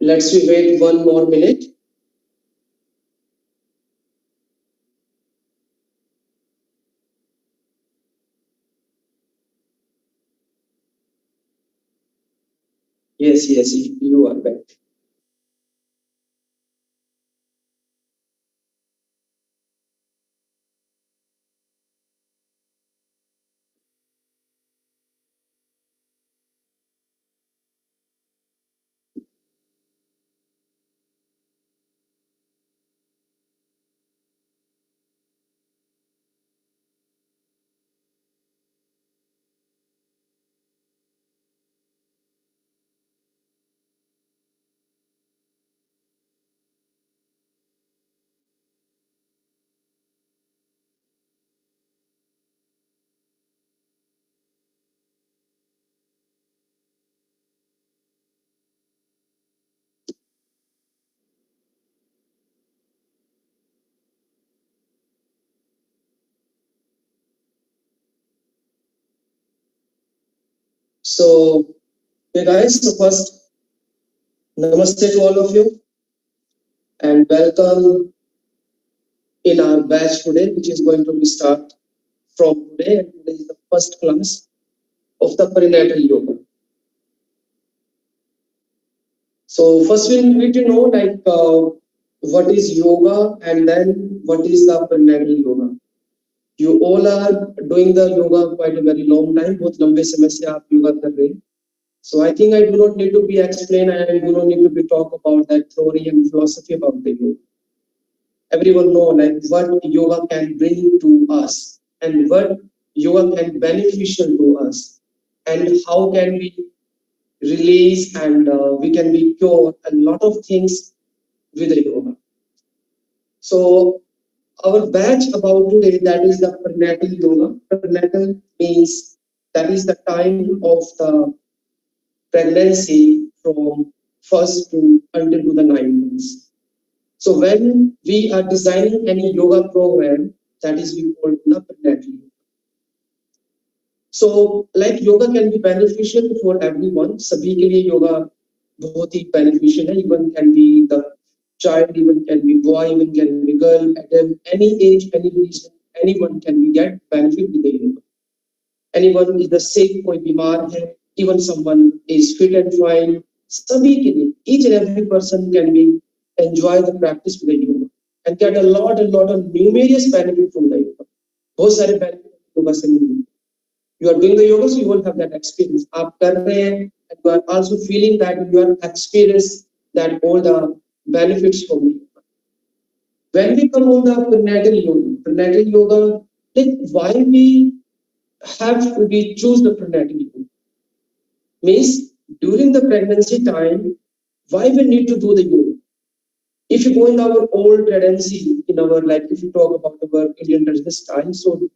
Let's we wait 1 more minute. Yes, yes, you are back. So, hey guys, so first, namaste to all of you and welcome in our batch today, which is going to be start from today. And today is the first class of the prenatal yoga. So first we need to know what is yoga and then what is the prenatal yoga. You all are doing the yoga quite a very long time. बहुत लंबे समय से आप योगा कर रहे हैं. So I think I do not need to be explained. I do not need to be talk about that theory and philosophy about the yoga. Everyone know like what yoga can bring to us and what yoga can beneficial to us and how can we release and we can be cure a lot of things with the yoga. So our batch about today, that is the prenatal yoga. Prenatal means that is the time of the pregnancy from first to until to the 9 months. So when we are designing any yoga program, that is we call the prenatal. So like yoga can be beneficial for everyone. सभी के लिए योगा बहुत ही beneficial है. Even can be the child, even can be boy, even can be girl, at any age, any reason, anyone can be get benefit with the yoga. Anyone is the sick, कोई बीमार है, even someone is fit and fine. सभी के लिए, each and every person can be enjoy the practice with the yoga and get a lot of numerous benefit from the yoga. बहुत सारे benefit yoga से मिलते हैं. You are doing the yoga, so you will have that experience. आप कर रहे हैं, and you are also feeling that you are experience that all the benefits from the yoga. When we come on the prenatal yoga, like why we have to be choose the prenatal yoga means during the pregnancy time, why we need to do the yoga. If you go in our old tendency in our like if you talk about our Indian traditional time, so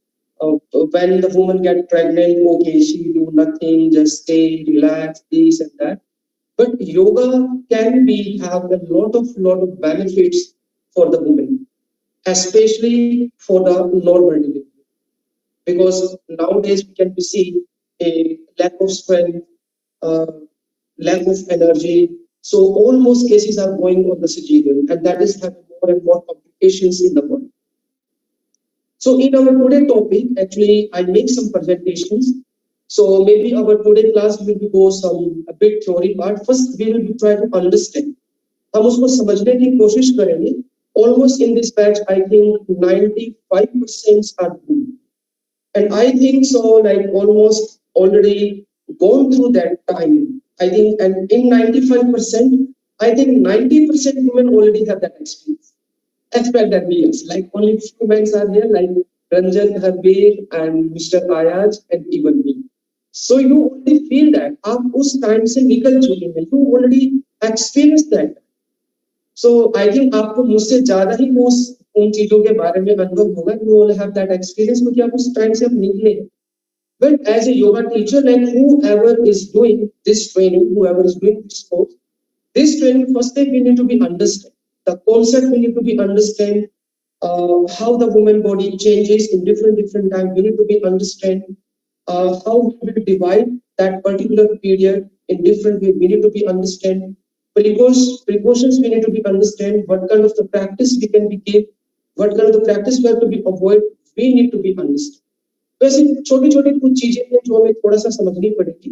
when the woman get pregnant, okay, she do nothing, just stay, relax, this and that. But yoga can be have a lot of benefits for the woman, especially for the normal delivery. Because nowadays we can see a lack of strength, uh, lack of energy. So almost cases are going on the cesarean, and that is having more and more complications in the body. So in our today topic, actually, I make some presentations. So maybe our today class will be go some a bit theory part. First, we will be try to understand. हम उसको समझने की कोशिश करेंगे. Almost in this batch, I think 95% are good. And I think so, like almost already gone through that time. I think, and in 95%, I think 90% women already have that experience. Expect that we yes, like only few men are here, like Ranjan, Harbir, and Mr. Ayaj, and even me. So you only feel that आप उस time से निकल चुके हैं. You already experienced that. So I think आपको मुझसे ज़्यादा ही उन चीजों के बारे में अनुभव होगा. You all have that experience क्योंकि आप उस time से आप निकले. But as a yoga teacher, like whoever is doing this training, whoever is doing this course, this training first step we need to be understand. The concept we need to be understand how the woman body changes in different time. We need to be understand how we will divide that particular period in different way. We need to be understand Precautions we need to be understand, what kind of the practice we can be give, what kind of the practice we have to be avoid, we need to be understand. वैसे छोटी छोटी कुछ चीजें हैं जो हमें थोड़ा सा समझनी पड़ेगी.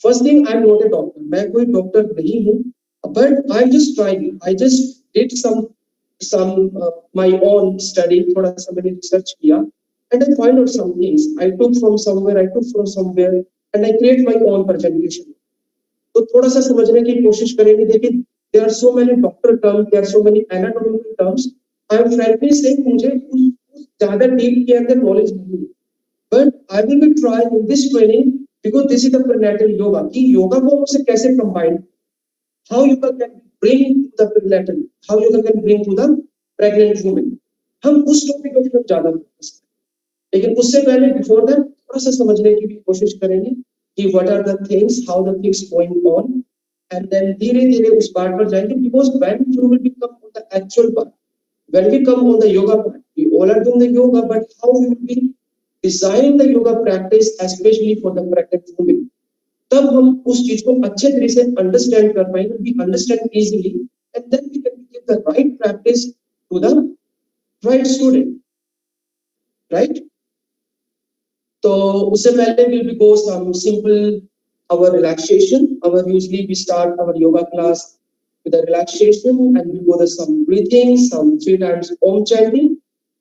First thing, I am not a doctor, मैं कोई डॉक्टर नहीं हूँ, but I just try, I just did some my own study, थोड़ा सा मैंने रिसर्च किया, and I find out some things. I took from somewhere, and I create my own presentation. तो थोड़ा सा समझने की कोशिश करेंगे. देखिए, there are so many doctor terms, there are so many anatomical terms. I am frankly saying मुझे उस ज्यादा डीप के अंदर नॉलेज नहीं है, but I will be trying in this training, because this is the prenatal yoga, कि योगा को हमसे कैसे combine, how yoga can bring to the prenatal, how yoga can bring to the pregnant woman. हम उस topic को फिर ज्यादा focus करें, लेकिन उससे पहले बिफोर दैट थोड़ा सा समझने की भी कोशिश करेंगे कि what are the things, how the things going on, and then धीरे धीरे उस पार्ट पर जाएंगे. Because when you will become on the actual part, when we come on the yoga part, we all are doing the yoga, but how we will be designing the yoga practice especially for the pregnant women, तब हम उस चीज को अच्छे तरीके से understand कर पाएंगे, we understand easily, and then we can give the right practice to the right student, right? तो उससे पहले we will go some simple our relaxation. Our usually we start our yoga class with a relaxation, and we go to some breathing, some 3 times om chanting,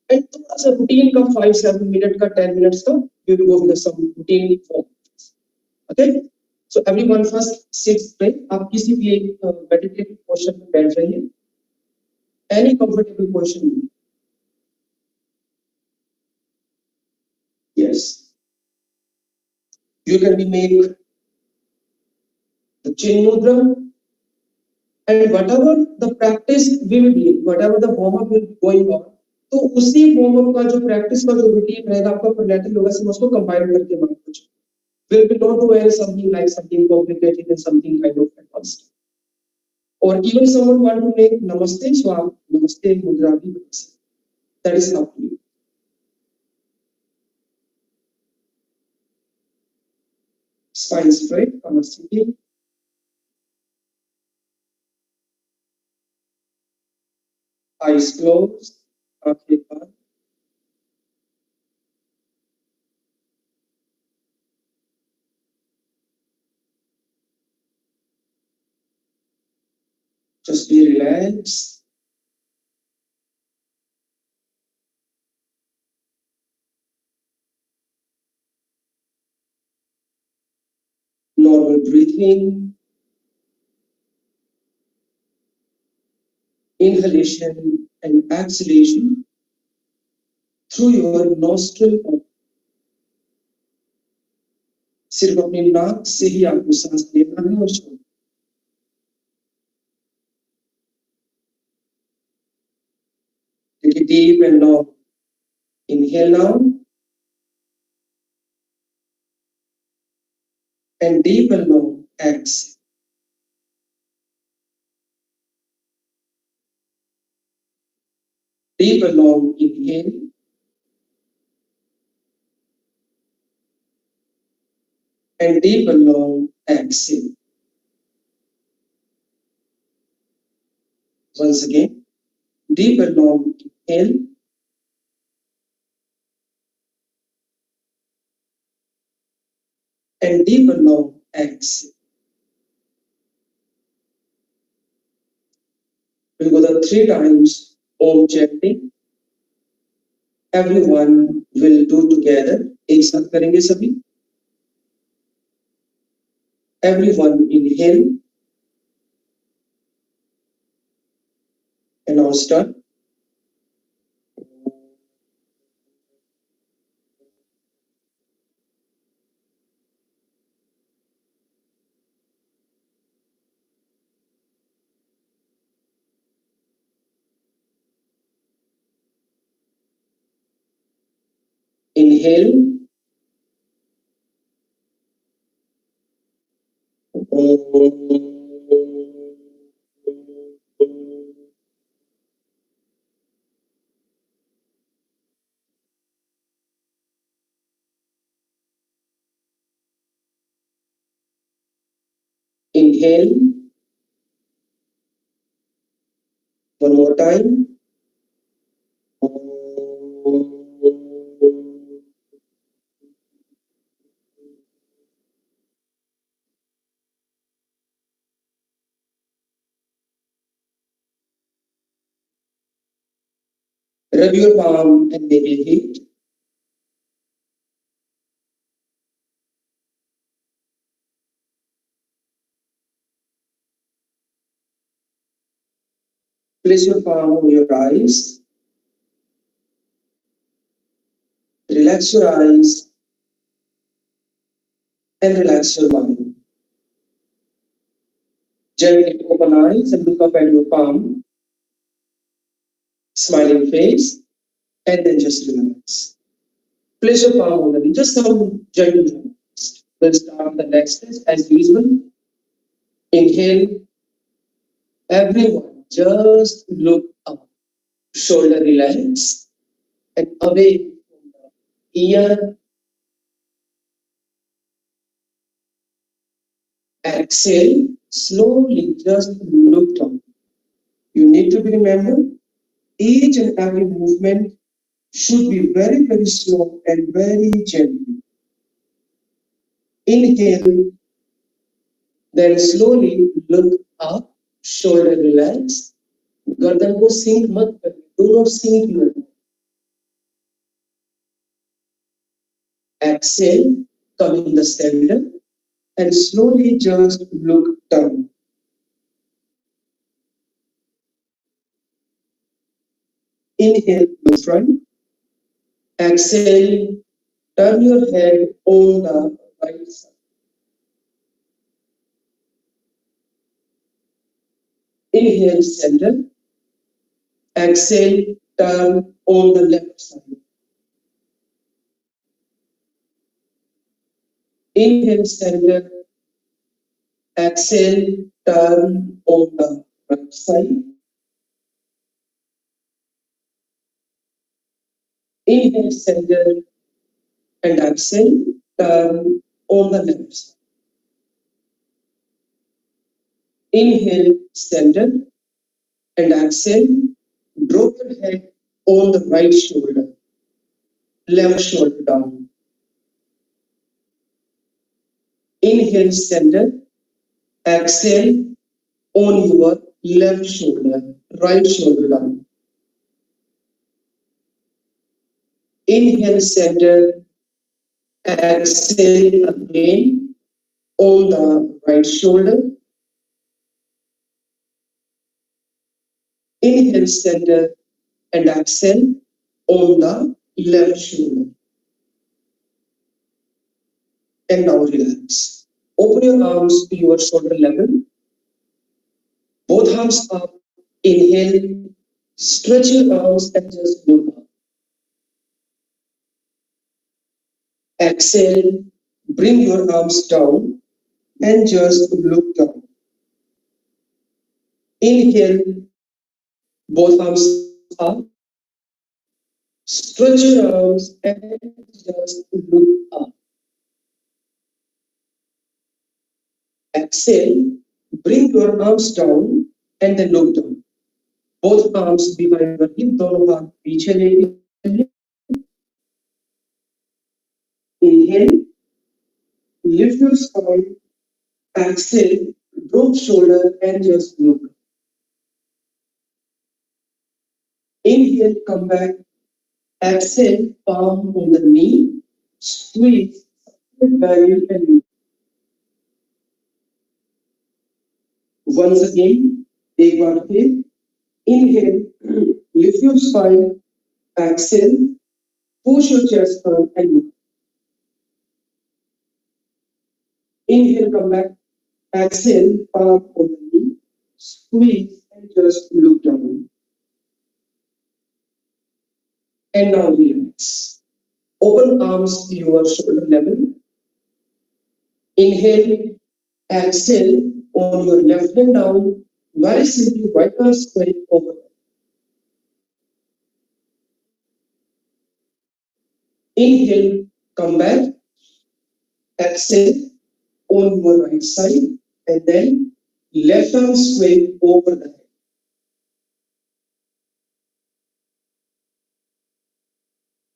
and थोड़ा सा routine का 5-7 minute का 10 minutes का we will go with some routine form. Okay, so everyone first sit straight. आप किसी भी एक meditative position में बैठ जाइए, any comfortable position. Yes, you can be make the chin mudra, and whatever the practice will be, whatever the warm up will be going on, तो उसी warm up का जो practice का जो routine रहेगा आपका prenatal yoga से उसको combine करके मान कुछ will be not do any something like something complicated and something kind of advanced, or even someone want to make namaste, so आप namaste mudra भी बना सकते, that is up to you. Spine straight, sitting, eyes closed, आंखें बंद. Just be relaxed. Normal breathing, inhalation and exhalation through your nostril. सिर्फ अपनी नाक से ही आपको सांस लेना है और छोड़ना. Take a deep and long inhale now, and deep and long exhale. Deep and long inhale, and deep and long exhale. Once again, deep and long inhale, and deep and long exhale. We'll go the 3 times om chanting. Everyone will do together. एक साथ करेंगे सभी. Everyone inhale, and now start. Inhale, inhale, One more time. Rub your palm and make it heat. Place your palm on your eyes. Relax your eyes and relax your mind. Gently open eyes and look up at your palm, smiling face, and then just relax. Place your palm on the knee, just some gentle. We'll start the next test as usual. Inhale, everyone, just look up. Shoulder relax and away from the ear. Exhale, slowly just look down. You need to be remembered, each and every movement should be very, very slow and very gentle. Inhale, then slowly look up, shoulder relax, गर्दन को sink मत करें, do not sink your head. Exhale, come in the center and slowly just look down. Inhale, look front. Exhale, turn your head on the right side. Inhale, center. Exhale, turn on the left side. Inhale, center. Exhale, turn on the right side. Inhale, center, and exhale, turn on the left side. Inhale, center, and exhale, drop your head on the right shoulder, left shoulder down. Inhale, center, exhale on your left shoulder, right shoulder down. Inhale, center, exhale again on the right shoulder. Inhale, center, and exhale on the left shoulder. And now relax. Open your arms to your shoulder level. Both arms up. Inhale. Stretch your arms and just look up. Exhale. Bring your arms down and just look down. Inhale. Both arms up. Stretch your arms and just look up. Exhale. Bring your arms down and then look down. Both arms behind your hip, दोनों हाथ पीछे लेके inhale, lift your spine, exhale, drop shoulder and just look. Inhale, come back, exhale, palm on the knee, squeeze, belly and look. Once again, एक बार फिर, inhale, lift your spine, exhale, push your chest down and look. Inhale, come back, exhale, palm on the knee, squeeze and just look down. And now relax. Open arms to your shoulder level. Inhale, exhale on your left hand down. Very simply, right arm straight over. Inhale, come back. Exhale on your right side and then left arm straight over the head.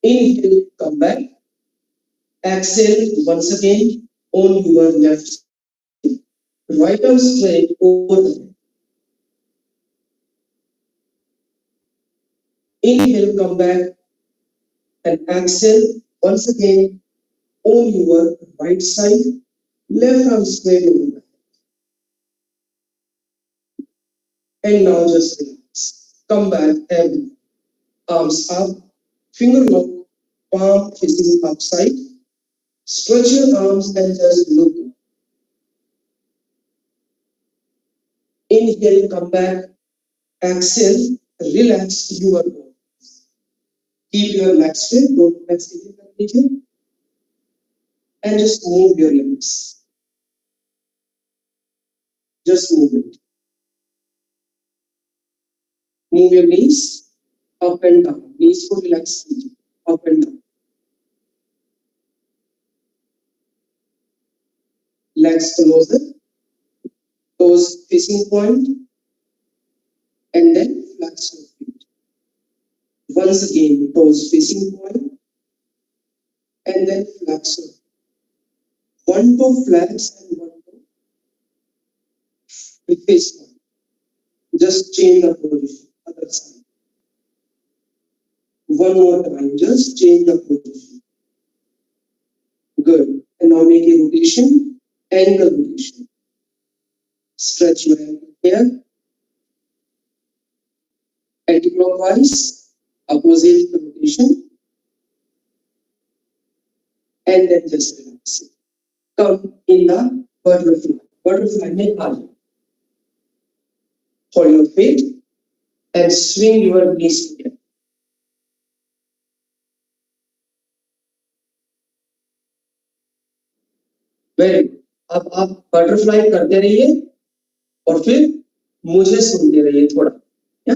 Inhale, come back. Exhale once again on your left side. Right arm straight over the head. Inhale, come back and exhale once again on your right side. Left arm straight over the head. And now just relax. Come back and arms up, finger lock, palm facing upside. Stretch your arms and just look. Inhale, come back. Exhale, relax your body. Keep your legs straight, don't flex completely, and just move your legs. Just move it. Move your knees up and down. Knees को relax कीजिए, up and down. Legs closer, toes facing point, and then flex your feet. Once again, toes facing point, and then flex your feet. One toe flex and one toe face point. Just change the position, other side. One more time, just change the position. Good. And now make a rotation, angle rotation. Stretch your ankle here, anti-clockwise, opposite rotation, and then just relax it. Come in the butterfly. Butterfly में आ जाओ. Hold your feet and swing your knees together. Very good. अब आप butterfly करते रहिए और फिर मुझे सुनते रहिए थोड़ा. Yeah?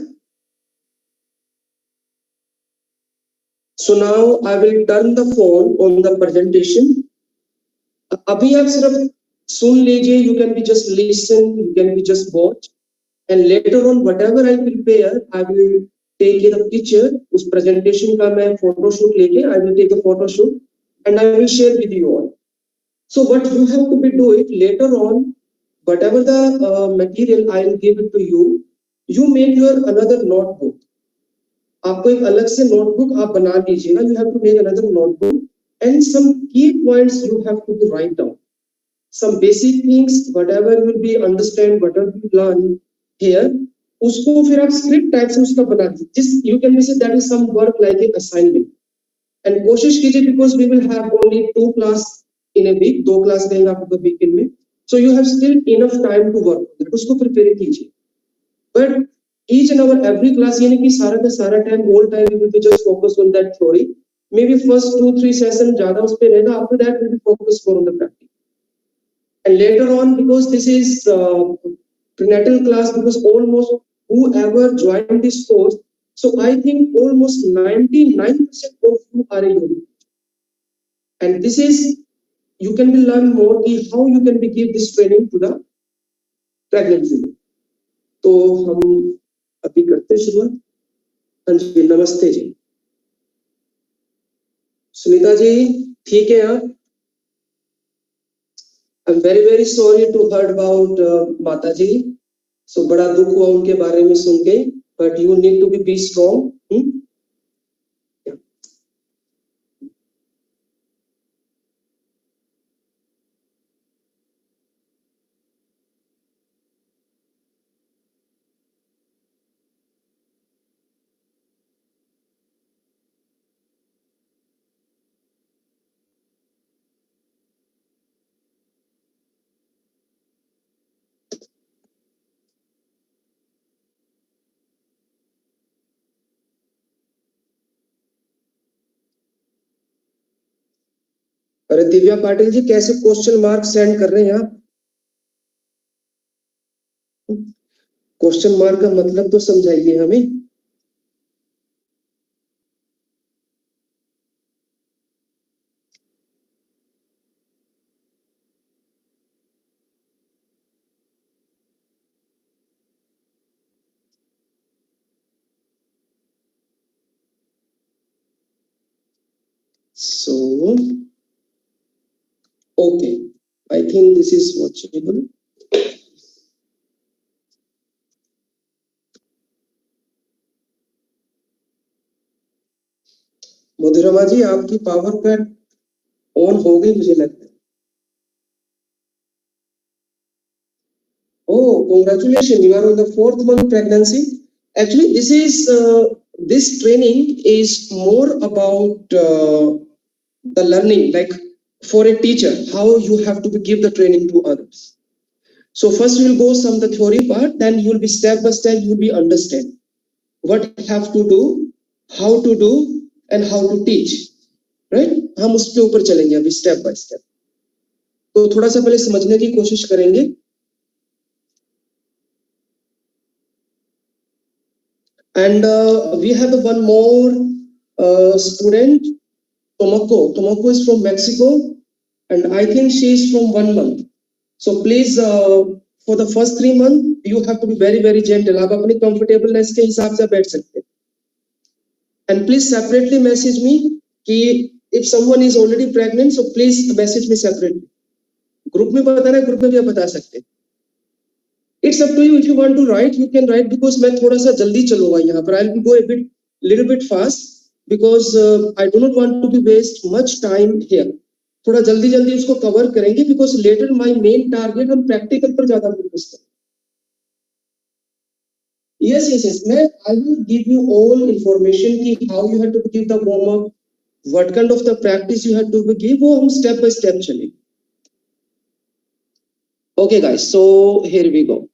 So now I will turn the phone on the presentation. अभी आप सिर्फ सुन लीजिए. You can be just listen, you can be just watch, and later on whatever I prepare, I will take a picture. उस presentation का मैं photo shoot लेके I will take a photo shoot and I will share with you all. So what you have to be do it later on, whatever the material I will give it to you, you make your another notebook. आपको एक अलग से notebook आप बना लीजिएगा. You have to make another notebook and some key points you have to write down. Some basic things, whatever you will be understand, whatever you learn here, उसको फिर आप script type से उसका बना दीजिए. Just you can say that is some work like an assignment. And कोशिश कीजिए because we will have only 2 class in a week, 2 class रहेगा आपका weekend में. So you have still enough time to work on that. उसको prepare कीजिए. But each and every class यानी कि सारा का सारा time, whole time we will be just focus on that theory. Maybe first 2-3 session ज़्यादा उस पे रहेगा. After that we will focus more on the practice. And later on, because this is prenatal class, because almost whoever joined this course, so I think almost 99% of you are a yogi. And this is, you can be learn more how you can be give this training to the pregnant women. तो हम अभी करते हैं शुरुआत. हाँ जी, नमस्ते जी. सुनीता जी, ठीक है आप? I'm very sorry to heard about माता जी. So बड़ा दुख हुआ उनके बारे में सुन के. But you need to be strong. Yeah. अरे दिव्या पाटिल जी, कैसे क्वेश्चन मार्क सेंड कर रहे हैं आप? क्वेश्चन मार्क का मतलब तो समझाइए हमें. So, okay, I think this is watchable. Madhurama जी आपकी पावर कट ऑन हो गई मुझे लगता है. Oh, congratulations! You are on the fourth month pregnancy. Actually, this training is more about the learning, like for a teacher, how you have to give the training to others. So first you will go some the theory part, then you will be step by step, you will be understand what have to do, how to do, and how to teach. Right? हम उसके ऊपर चलेंगे अभी step by step. तो थोड़ा सा पहले समझने की कोशिश करेंगे. And we have one more student, Tomoko. Tomoko is from Mexico, and I think she is from 1 month. So please, for the first 3 months, you have to be very, very gentle. आप अपनी comfortableness के हिसाब से बैठ सकते हैं. And please separately message me कि if someone is already pregnant, so please message me separately. Group में बताना है, group में भी आप बता सकते हैं. It's up to you. If you want to write, you can write because मैं थोड़ा सा जल्दी चलूंगा यहाँ पर. I'll go a little bit fast because I do not want to be waste much time here. थोड़ा जल्दी जल्दी उसको कवर करेंगे because later my main target हम practical पर ज्यादा फोकस करें. Yes. I will give you all information कि how you have to give the warm up, what kind of the practice you have to give. वो हम step by step चलेंगे. Okay, guys. So here we go.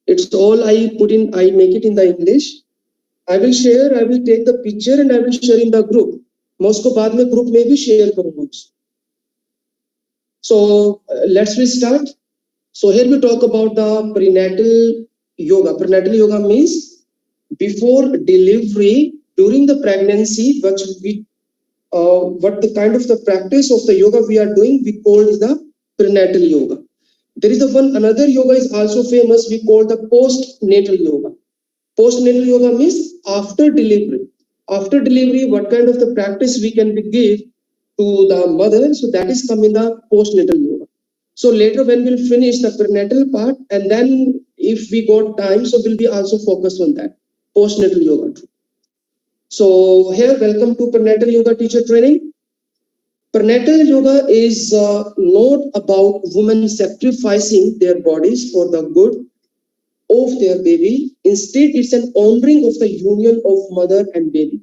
It's all I make it in the English. I will take the picture and I will share in the group. मैं उसको बाद में group में भी share करूँगा. So let's start. So here we talk about the prenatal yoga. Prenatal yoga means before delivery, during the pregnancy, what the kind of the practice of the yoga we are doing, we call is the prenatal yoga. There is another yoga is also famous, we call the postnatal yoga. Postnatal yoga means after delivery. After delivery, what kind of the practice we can give to the mother, so that is come in the postnatal yoga. So later when we'll finish the prenatal part, and then if we got time, so we'll be also focused on that, postnatal yoga. So here, welcome to prenatal yoga teacher training. Prenatal yoga is not about women sacrificing their bodies for the good of their baby. Instead, it's an honoring of the union of mother and baby,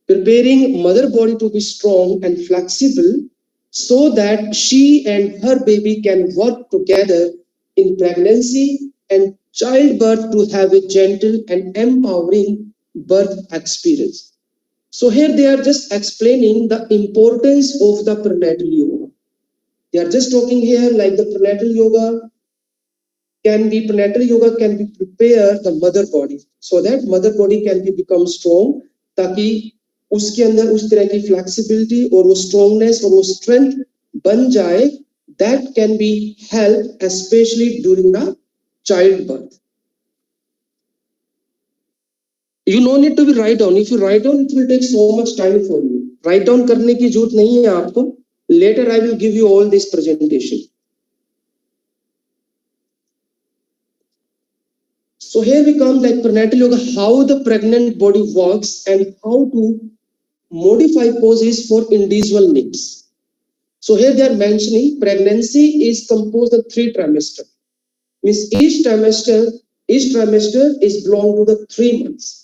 preparing mother body to be strong and flexible so that she and her baby can work together in pregnancy and childbirth to have a gentle and empowering birth experience. So here they are just explaining the importance of the prenatal yoga. They are just talking here like the prenatal yoga can be prepare the mother body so that mother body can become strong ताकि उसके अंदर उस तरह की flexibility और वो strongness और वो strength बन जाए that can be helped especially during the childbirth. You no need to be write down. If you write down, it will take so much time for you. Write down करने की जरूरत नहीं है आपको. Later I will give you all this presentation. So here we come like prenatal yoga, how the pregnant body works and how to modify poses for individual needs. So here they are mentioning pregnancy is composed of 3 trimesters. Means each trimester is belong to the 3 months.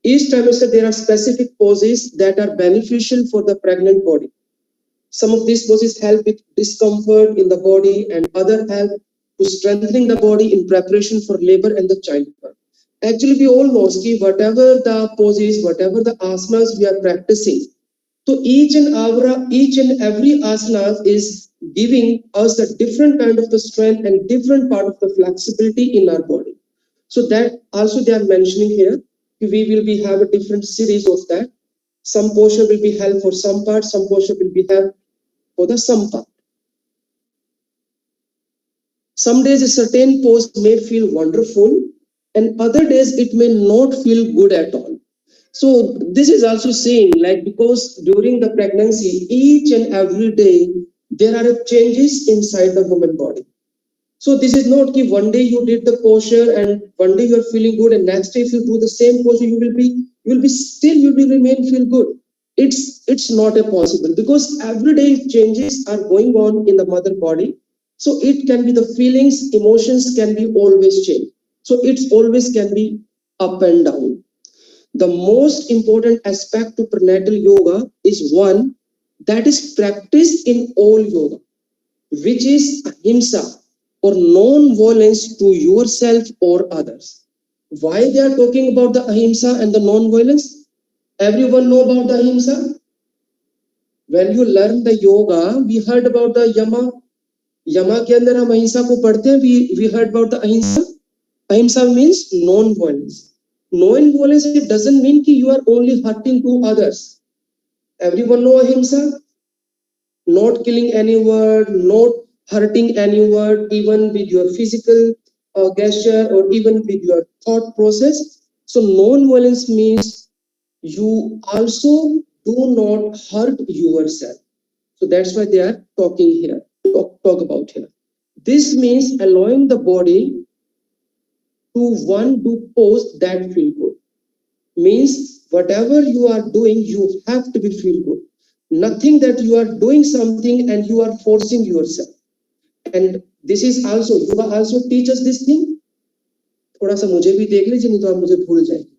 Each trimester there are specific poses that are beneficial for the pregnant body. Some of these poses help with discomfort in the body and other help to strengthening the body in preparation for labor and the childbirth. Actually, we all know that whatever the poses, whatever the asanas we are practicing, so each and every asana is giving us a different kind of the strength and different part of the flexibility in our body. So that also they are mentioning here. We will be have a different series of that. Some portion will be held for some part, some portion will be held for the some part. Some days a certain pose may feel wonderful and other days it may not feel good at all. So this is also same, like, because during the pregnancy, each and every day there are changes inside the woman body. So this is not that one day you did the posture and one day you are feeling good, and next day if you do the same posture, you will remain feel good. It's not a possible, because every day changes are going on in the mother body. So it can be the feelings, emotions can be always change. So it's always can be up and down. The most important aspect to prenatal yoga is one that is practiced in all yoga, which is ahimsa, or non-violence to yourself or others. Why they are talking about the ahimsa and the non-violence? Everyone know about the ahimsa. When you learn the yoga, we heard about the yama. Yama के अंदर हम अहिंसा को पढ़ते हैं. We heard about the ahimsa. Ahimsa means non-violence. Non-violence, it doesn't mean that you are only hurting to others. Everyone know ahimsa. Not killing anyone, not hurting anyone, even with your physical gesture or even with your thought process. So non-violence means you also do not hurt yourself. So that's why they are talking here, talk about here. This means allowing the body to one do pose that feel good. Means whatever you are doing, you have to be feel good. Nothing that you are doing something and you are forcing yourself. And this is also, yoga also teaches this thing. थोड़ा सा मुझे भी देख लीजिए, नहीं तो आप मुझे भूल जाएंगे,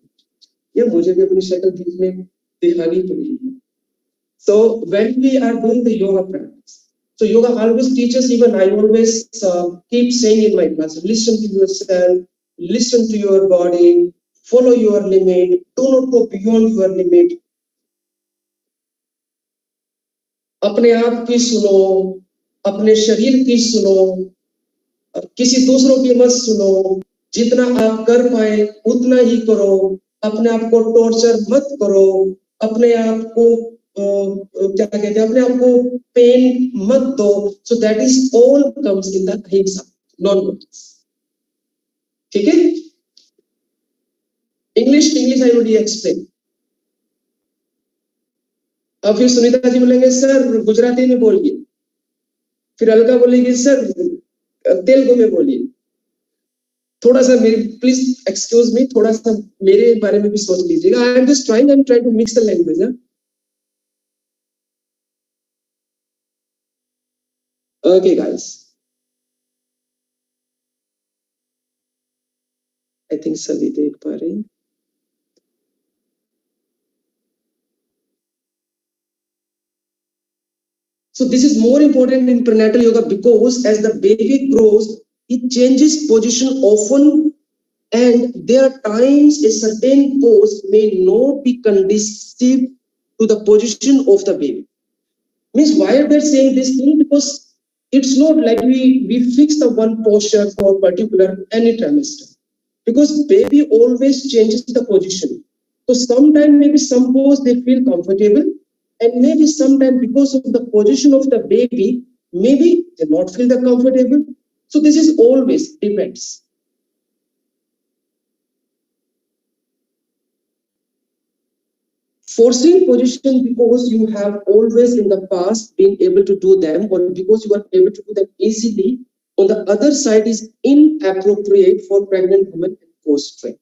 या मुझे भी अपनी शक्ल दिखानी पड़ेगी. So when we are doing the yoga practice, so yoga always teaches, even I always keep saying in my class, listen to yourself, listen to your body, follow your limit, do not go beyond your limit. अपने आप की सुनो, अपने शरीर की सुनो, किसी दूसरों की मत सुनो. जितना आप कर पाए उतना ही करो. अपने आप को टॉर्चर मत करो. अपने आप को क्या कहते हैं, अपने आप को पेन मत दो. So that is all comes in the अहिंसा, नॉन वायलेंस. ठीक है. English I already explain. अब फिर सुनीता जी बोलेंगे सर गुजराती में बोलिए. फिर अलका बोलेगी सर तेलुगु में बोलिए. थोड़ा सा मेरी प्लीज एक्सक्यूज मी, थोड़ा सा मेरे बारे में भी सोच लीजिएगा. I am just trying to mix the language. Okay guys, I think सभी देख पा रहे हैं. So this is more important in prenatal yoga, because as the baby grows, it changes position often, and there are times a certain pose may not be conducive to the position of the baby. Means why are they saying this thing? Because it's not like we fix the one posture for particular any trimester, because baby always changes the position. So sometimes maybe some pose they feel comfortable, and maybe sometimes because of the position of the baby, maybe they not feel that comfortable. So this is always depends. Forcing position because you have always in the past been able to do them, or because you are able to do them easily, on the other side is inappropriate for pregnant women and post-strain.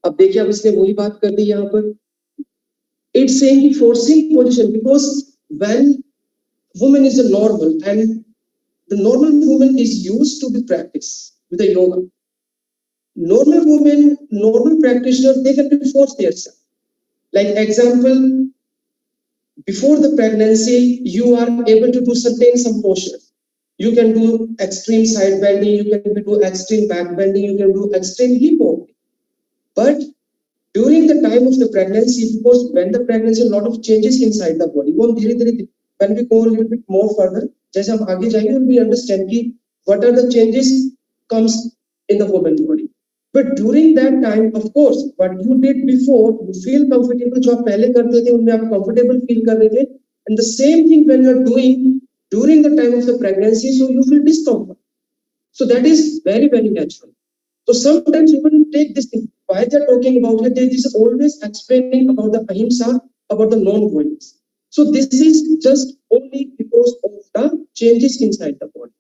अब देखिए, अब इसने वही बात कर दी यहाँ पर. It's saying forcing position, because when woman is a normal, and the normal woman is used to be practiced with the yoga. Normal woman, normal practitioner, they can be forced themselves. Like example, before the pregnancy, you are able to do some postures. You can do extreme side bending, you can do extreme back bending, you can do extreme hip opening. But during the time of the pregnancy, because when the pregnancy, a lot of changes inside the body. When we go a little bit more further, जैसे हम आगे जाएंगे, we understand कि what are the changes comes in the woman body. But during that time, of course, what you did before, you feel comfortable. जो आप पहले करते थे, उनमें आप comfortable feel कर रहे थे. And the same thing when you are doing during the time of the pregnancy, so you feel discomfort. So that is very, very natural. So sometimes you can take this thing. why they're talking about it, they is always explaining about the ahimsa, about the non-violence. So this is just only because of the changes inside the body.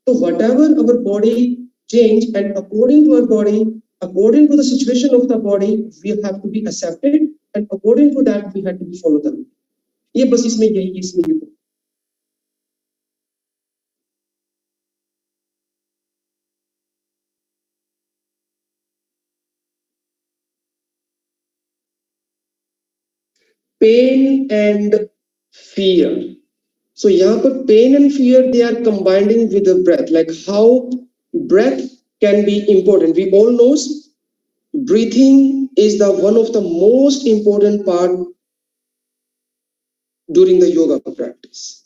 So whatever our body change, and according to our body, according to the situation of the body, we have to be accepted, and according to that we have to be follow them. ये बस इसमें यही इसमें ये pain and fear. So यहाँ पर pain and fear, they are combining with the breath, like how breath can be important. We all know breathing is the one of the most important part during the yoga practice.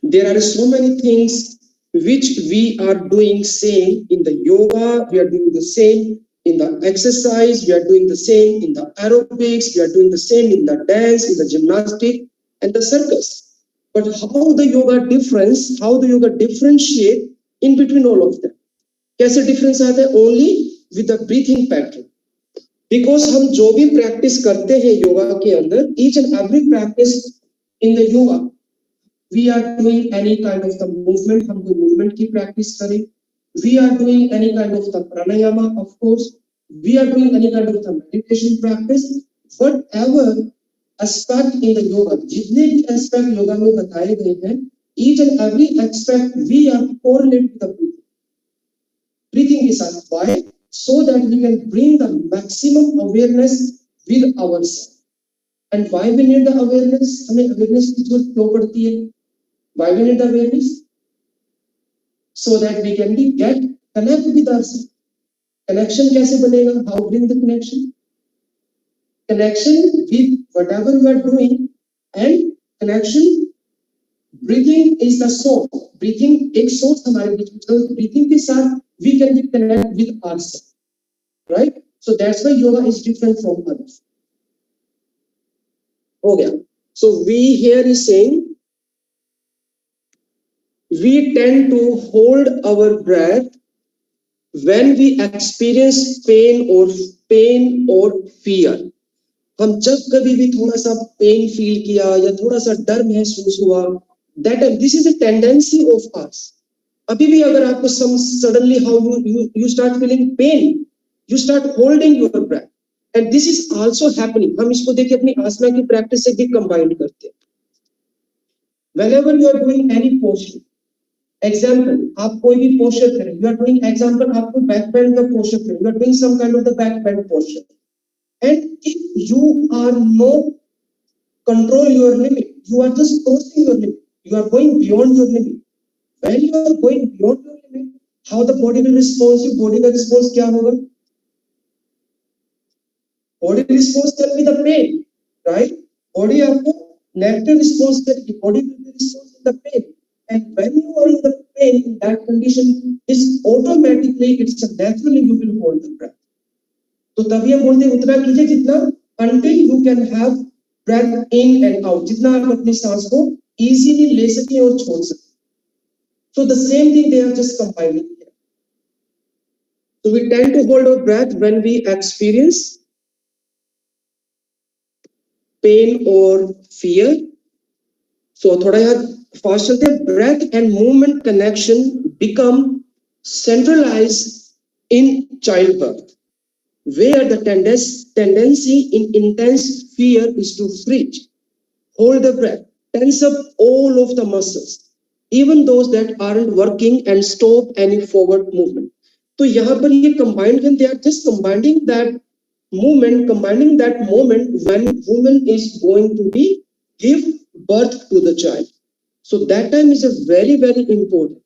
There are so many things which we are doing same in the yoga, we are doing the same in the exercise, we are doing the same in the aerobics, we are doing the same in the dance, in the gymnastic and the circus. But how the yoga difference, how the yoga differentiate in between all of them? कैसे difference आता है? Only with the breathing pattern. Because हम जो भी practice करते हैं योगा के अंदर, each and every practice in the yoga, we are doing any kind of the movement, हम कोई movement की practice करें, we are doing any kind of the pranayama, of course, we are doing any kind of the meditation practice, whatever aspect in the yoga, जितने भी aspect yoga में बताए गए हैं, each and every aspect we are correlate with the breathing के साथ. Why? So that we can bring the maximum awareness with ourselves. And why we need the awareness? हमें awareness की जरूरत क्यों पड़ती है? Why we need the awareness? So that we can get connect with ourselves. Connection कैसे बनेगा? How bring the connection? Connection with whatever you are doing, and connection. Breathing is the source. Breathing एक source हमारे बीच में. Breathing के साथ we can connect with ourselves, right? So that's why yoga is different from others. हो गया. So we here is saying we tend to hold our breath when we experience pain or fear. हम जब कभी भी थोड़ा सा pain feel किया या थोड़ा सा डर महसूस हुआ, that this is a tendency of us. अभी भी अगर आपको suddenly how you start feeling pain, you start holding your breath, and this is also happening. हम इसको देखिए अपनी आसना की प्रैक्टिस से भी कंबाइन करते हैं. Whenever you are doing any posture, example, आप कोई भी posture करें, you are doing example, आप कोई back bend का posture करें, you are doing some kind of the back bend posture, and if you are not control your limit, you are just crossing your limit, you are going beyond your limit. When you are going beyond your limit, how the body will respond? Body का response क्या होगा? Body response can be the pain, right? Body आपको negative response करेगी, body will be response in the pain. And when you are in the pain, in that condition, is automatically, it's a naturally you will hold the breath. तो तभी हम बोलते हैं उतना कीजिए जितना until you can have breath in and out, जितना आप अपनी सांस को easily ले सकें और छोड़ सकें. So the same thing they are just combining here. So we tend to hold our breath when we experience pain or fear. So थोड़ा यहाँ fast चलते हैं. Breath and movement connection become centralized in childbirth, where the tendency in intense fear is to freeze, hold the breath, tense up all of the muscles, even those that aren't working, and stop any forward movement. तो यहाँ पर ये combined when they are just combining that moment when woman is going to be give birth to the child. So that time is a very, very important.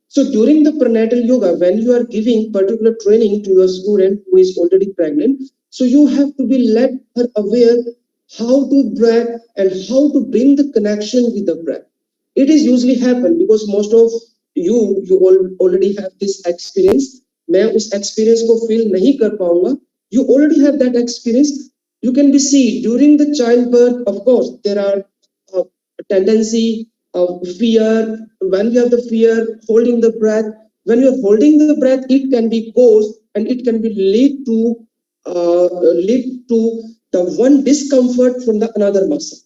So during the prenatal yoga, when you are giving particular training to your student who is already pregnant, so you have to be let her aware how to breathe and how to bring the connection with the breath. It is usually happen because most of you already have this experience. मैं उस experience को feel नहीं कर पाऊंगा. You already have that experience. You can be see during the childbirth. Of course, there are a tendency of fear. When you have the fear, holding the breath, When you're holding the breath, it can be cause and it can be lead to the one discomfort from the another muscle.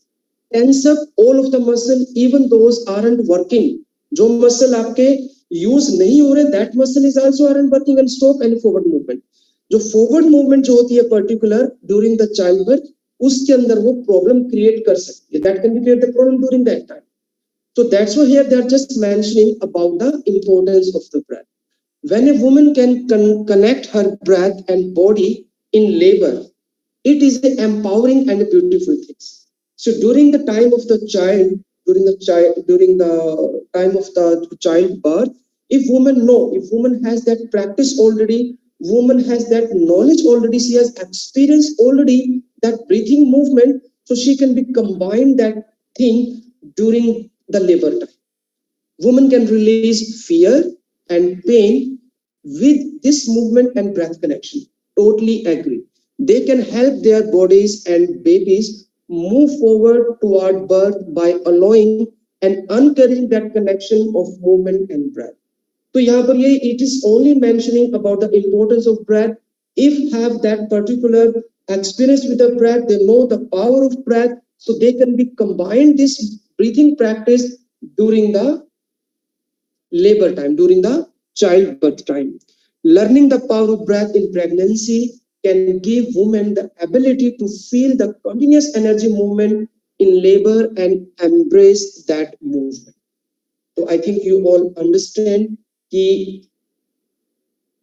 Tense up all of the muscle, even those aren't working. जो muscle आपके use नहीं हो रहे, that muscle is also aren't working, and stop any forward movement. जो forward movement जो होती है particular during the childbirth, उसके अंदर वो problem create कर सकती है. That can create the problem during that time. So that's why here they are just mentioning about the importance of the breath. When a woman can connect her breath and body in labor, it is an empowering and a beautiful thing. So during the time of the child, during the time of the childbirth, if woman has that practice already, woman has that knowledge already, she has experienced already that breathing movement, so she can be combined that thing during the labor time. Women can release fear and pain with this movement and breath connection. Totally agree. They can help their bodies and babies move forward toward birth by allowing and encouraging that connection of movement and breath. So यहाँ पर ये it is only mentioning about the importance of breath. If have that particular experience with the breath, they know the power of breath, so they can be combined this breathing practice during the labor time, during the childbirth time. Learning the power of breath in pregnancy can give women the ability to feel the continuous energy movement in labor and embrace that movement. So I think you all understand कि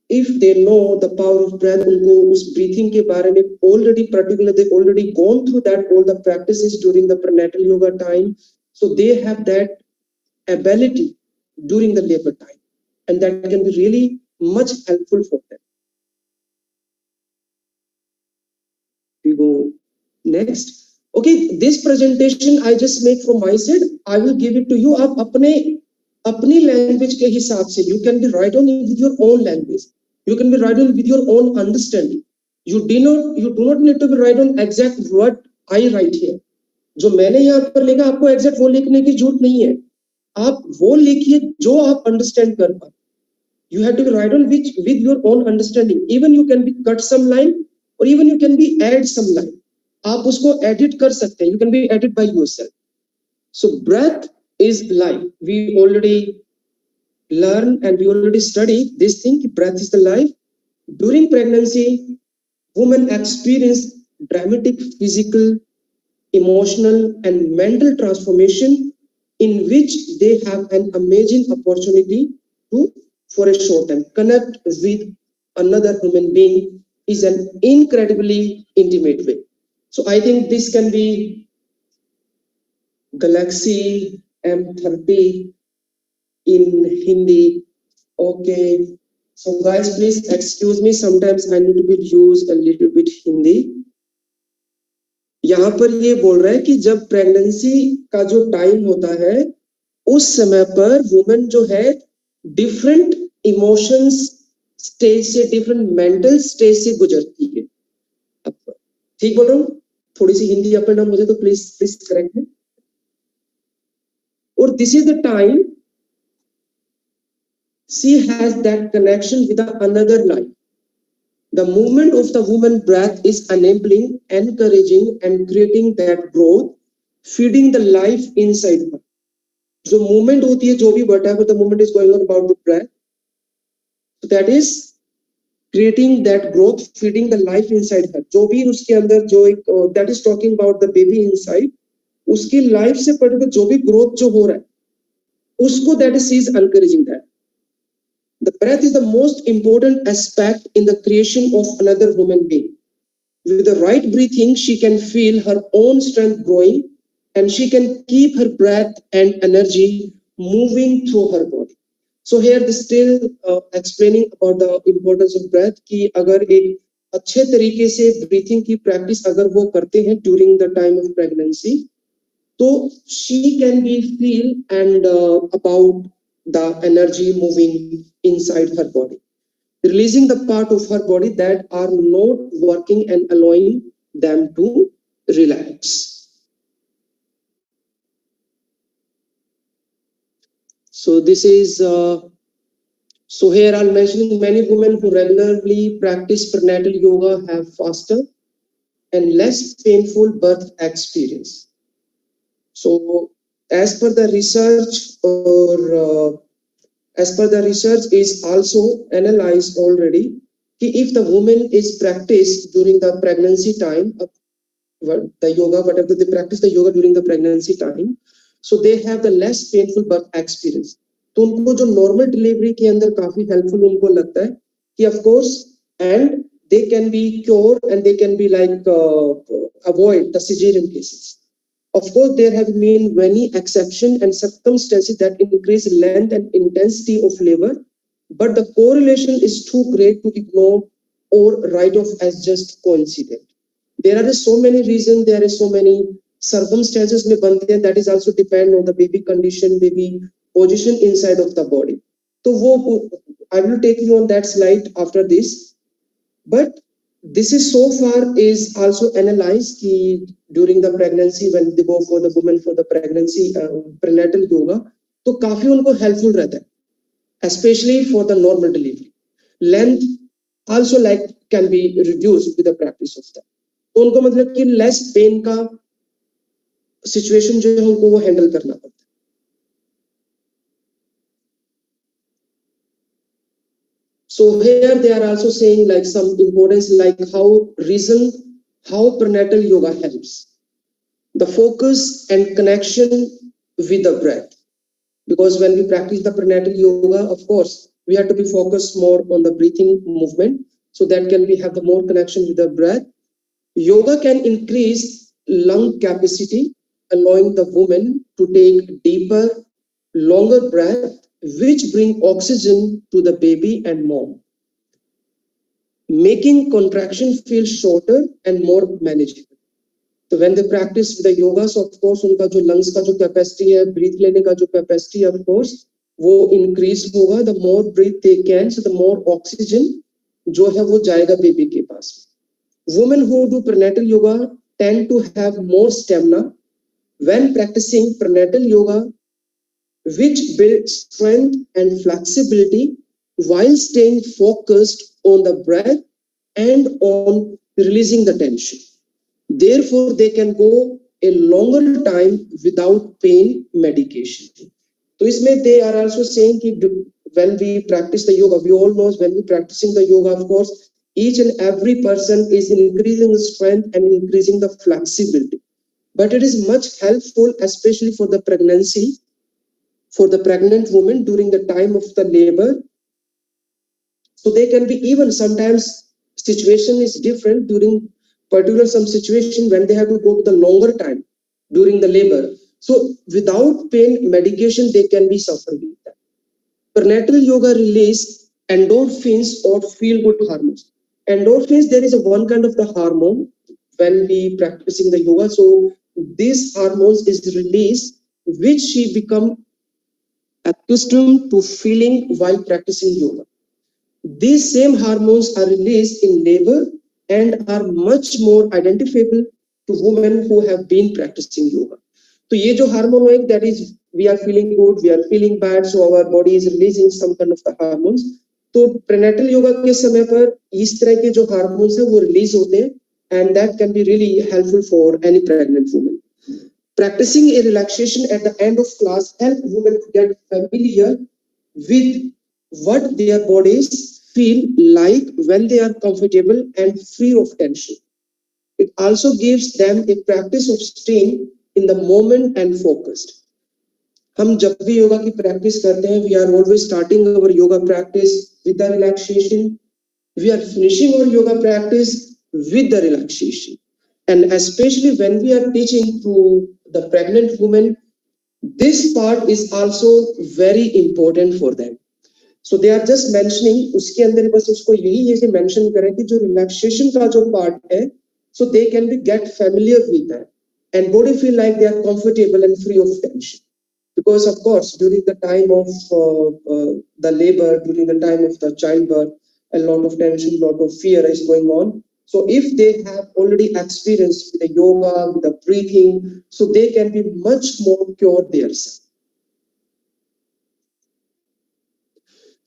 if they know the power of breath, उनको उस breathing के बारे में already particular, they already gone through that all the practices during the prenatal yoga time, so they have that ability during the labor time, and that can be really much helpful for them. We go next. Okay, this presentation I just make from my side. I will give it to you. आप अपनी language के हिसाब से you can be write on with your own language. You can be write on with your own understanding. You do not need to be write on exact what I write here. जो मैंने यहाँ पर लिखा आपको exact वो लिखने की जरूरत नहीं है. आप वो लिखिए जो आप understand कर पाए. You have to be write on with your own understanding. Even you can be cut some line or even you can be add some line. आप उसको edit कर सकते हैं. You can be edit by yourself. So breath is life. We already learn and we already study this thing. Breath is the life. During pregnancy, women experience dramatic physical, emotional, and mental transformation in which they have an amazing opportunity to, for a short time, connect with another human being is an incredibly intimate way. So I think this can be Galaxy M30 in Hindi. Okay. So guys, please excuse me. Sometimes I need to be use a little bit Hindi. यहाँ पर ये बोल रहा है कि जब pregnancy का जो टाइम होता है उस समय पर वुमेन जो है डिफरेंट इमोशंस स्टेज से डिफरेंट मेंटल स्टेज से गुजरती है. ठीक बोल रहा हूँ? थोड़ी सी हिंदी अप एंड डाउन मुझे तो प्लीज करेक्ट है. और this is the time she has that connection with another life. The movement of the woman breath is enabling, encouraging, and creating that growth, feeding the life inside her. जो movement होती है, जो भी whatever the movement is going on about the breath, so that is creating that growth, feeding the life inside her. जो भी उसके अंदर जो एक that is talking about the baby inside, उसकी life से particular जो भी growth जो हो रहा है, उसको that is she is encouraging that. The breath is the most important aspect in the creation of another human being. With the right breathing, she can feel her own strength growing and she can keep her breath and energy moving through her body. So here they still explaining about the importance of breath कि अगर एक अच्छे तरीके से breathing की practice अगर वो करते हैं during the time of pregnancy, तो she can be feel and about the energy moving inside her body, releasing the part of her body that are not working and allowing them to relax. So this is So here I'm mentioning many women who regularly practice prenatal yoga have faster and less painful birth experience. So as per the research, or as per the research is also analyzed already, if the woman is practiced during the pregnancy time, the yoga, whatever they practice the yoga during the pregnancy time, so they have the less painful birth experience. तो उनको जो normal delivery के अंदर काफी helpful उनको लगता है कि of course, and they can be cured and they can be like avoid the cesarean cases. Of course, there have been many exceptions and circumstances that increase length and intensity of labor, but the correlation is too great to ignore or write off as just coincidence. There are so many reasons, there are so many circumstances में बनते हैं, that is also depend on the baby condition, baby position inside of the body. तो वो I will take you on that slide after this. But this is so far is also analyzed ki during the pregnancy when they go for the women for the pregnancy prenatal yoga, तो काफी उनको helpful रहता है, especially for the normal delivery. Length also like can be reduced with the practice of that. तो उनको मतलब कि less pain का situation जो है उनको वो handle करना पड़ता है. So here they are also saying like some importance, like how prenatal yoga helps. The focus and connection with the breath. Because when we practice the prenatal yoga, of course, we have to be focused more on the breathing movement. So that can be have the more connection with the breath. Yoga can increase lung capacity, allowing the woman to take deeper, longer breath, which bring oxygen to the baby and mom, making contraction feel shorter and more manageable. So when they practice with the yoga, so of course उनका जो lungs का जो capacity है, breathe लेने का जो capacity है, of course वो increase होगा. The more breathe they can, so the more oxygen जो है वो जाएगा baby के पास. Women who do prenatal yoga tend to have more stamina when practicing prenatal yoga, which builds strength and flexibility while staying focused on the breath and on releasing the tension. Therefore, they can go a longer time without pain medication. So इसमें they are also saying that when we practice the yoga, we all know when we practicing the yoga, of course, each and every person is increasing the strength and increasing the flexibility. But it is much helpful, especially for the pregnancy, for the pregnant woman during the time of the labor. So they can be even sometimes situation is different during particular some situation when they have to go to the longer time during the labor. So without pain medication, they can be suffering with that. Prenatal yoga release endorphins or feel good hormones. Endorphins, there is a one kind of the hormone when we practicing the yoga. So these hormones is released, which she become accustomed to feeling while practicing yoga. These same hormones are released in labor and are much more identifiable to women who have been practicing yoga. So ये जो hormone है, that is we are feeling good, we are feeling bad, so our body is releasing some kind of the hormones. तो prenatal yoga के समय पर इस तरह के जो हार्मोन्स हैं वो रिलीज होते हैं, and that can be really helpful for any pregnant woman. Practicing a relaxation at the end of class help women to get familiar with what their bodies feel like when they are comfortable and free of tension. It also gives them a practice of staying in the moment and focused. हम जब भी योगा की practice करते हैं, we are always starting our yoga practice with the relaxation. We are finishing our yoga practice with the relaxation. And especially when we are teaching to the pregnant women, this part is also very important for them. So they are just mentioning, उसके अंदर बस उसको यही ये mention करें कि जो relaxation का जो part है, so they can be get familiar with that and body feel like they are comfortable and free of tension. Because of course during the time of the labor, during the time of the childbirth, a lot of tension, a lot of fear is going on. So if they have already experienced with the yoga, with the breathing, so they can be much more pure themselves.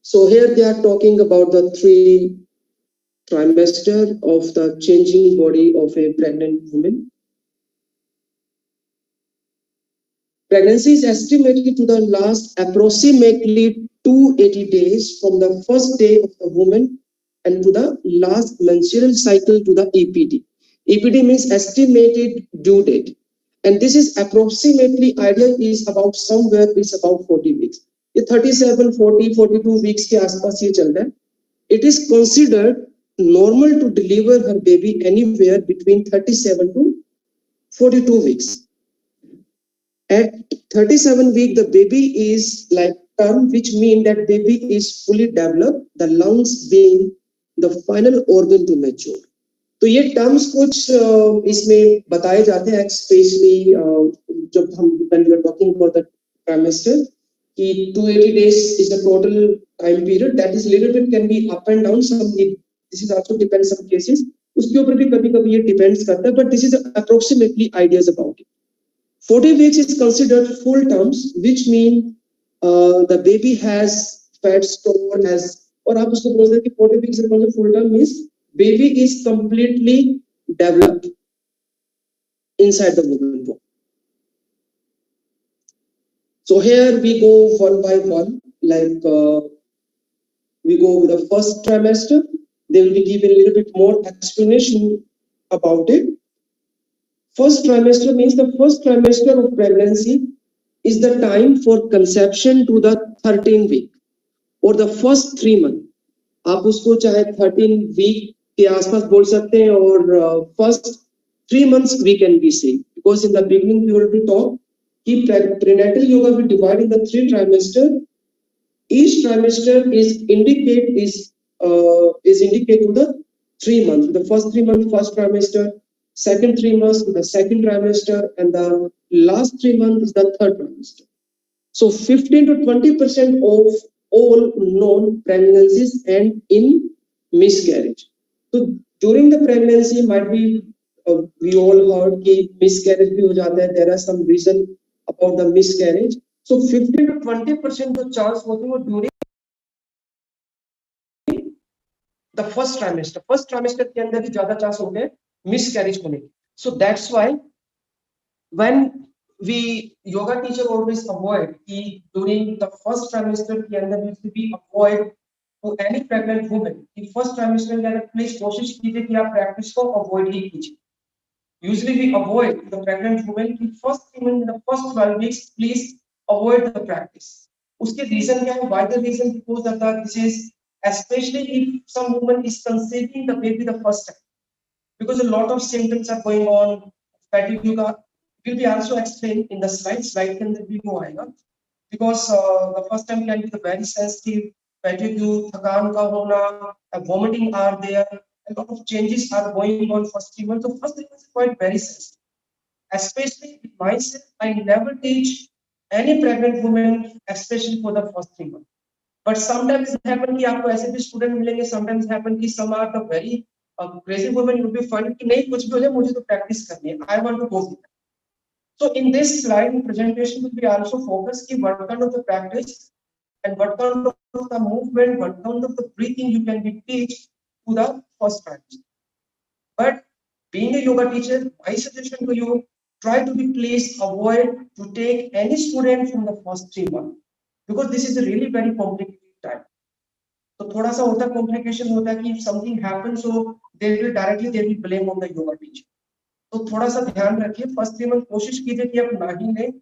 So here they are talking about the three trimester of the changing body of a pregnant woman. Pregnancy is estimated to the last approximately 280 days from the first day of the woman and to the last menstrual cycle to the EPD. EPD means estimated due date. And this is approximately, idea is about somewhere is about 40 weeks. ये 37, 40, 42 weeks के आसपास ये चल रहा है. It is considered normal to deliver her baby anywhere between 37 to 42 weeks. At 37 week, the baby is like term, which mean that baby is fully developed, the lungs being the final organ to mature. तो ये terms कुछ इसमें बताए जाते हैं, specially जब हम when we are talking about the trimester कि 280 days is the total time period. That is little bit can be up and down. Some this is also depends some cases. उसके ऊपर भी कभी-कभी ये depends करता है, but this is approximately ideas about it. 40 weeks is considered full terms, which mean the baby has fat store has, और आप उसको बोल सकते हैं कि 40 weeks is considered full term means baby is completely developed inside the woman womb. So here we go one by one, like we go with the first trimester. They will be given a little bit more explanation about it. First trimester means the first trimester of pregnancy is the time for conception to the 13 week or the first 3 month. आप उसको चाहे 13 week के आसपास बोल सकते हैं और first 3 months we can be say, because in the beginning we already talked कि prenatal yoga will divide in the 3 trimester. Each trimester is indicate to the 3 months. The first 3 months, first trimester, second 3 months, the second trimester, and the last 3 months is the third trimester. So 15 to 20% of all known pregnancies end in miscarriage. So during the pregnancy might be we all heard कि miscarriage भी हो जाता है. There are some reason about the miscarriage. So 15 to 20% the chance होते हैं during the first trimester. First trimester के अंदर ही ज़्यादा chance होते हैं miscarriage होने की. So that's why when we yoga teacher always avoid कि during the first trimester के अंदर needs to be avoid to any pregnant woman कि first trimester के अंदर please कोशिश कीजिए कि आप practice को avoid ही कीजिए. Usually we avoid the pregnant woman कि first in the first 12 weeks please avoid the practice. उसके reason क्या है? Why the reason? Because that this is especially if some woman is conceiving the baby the first time, because a lot of symptoms are going on. Fatigue yoga will be also explained in the slide can be go आएगा, because the first time can be the very sensitive, fatigue, थकान का होना, vomiting are there, a lot of changes are going on first 3 months. So first 3 months is quite very sensitive. Especially myself, I never teach any pregnant woman, especially for the first 3 months. But sometimes it happen कि आपको ऐसे भी student मिलेंगे, sometimes happen कि some are the very crazy women will be fun कि नहीं कुछ भी हो जाए मुझे तो practice करनी है, I want to go with that. So in this slide presentation will be also focused कि what kind of the practice and what kind of the movement, what kind of the breathing you can be teach to the first practice. But being a yoga teacher, my suggestion to you, try to be please avoid to take any student from the first 3 months, because this is a really very complicated time. तो थोड़ा सा होता है complication होता है कि if something happens so they will blame on the yoga teacher. तो थोड़ा सा ध्यान रखिए first 3 months कोशिश कीजिए कि आप ना ही लें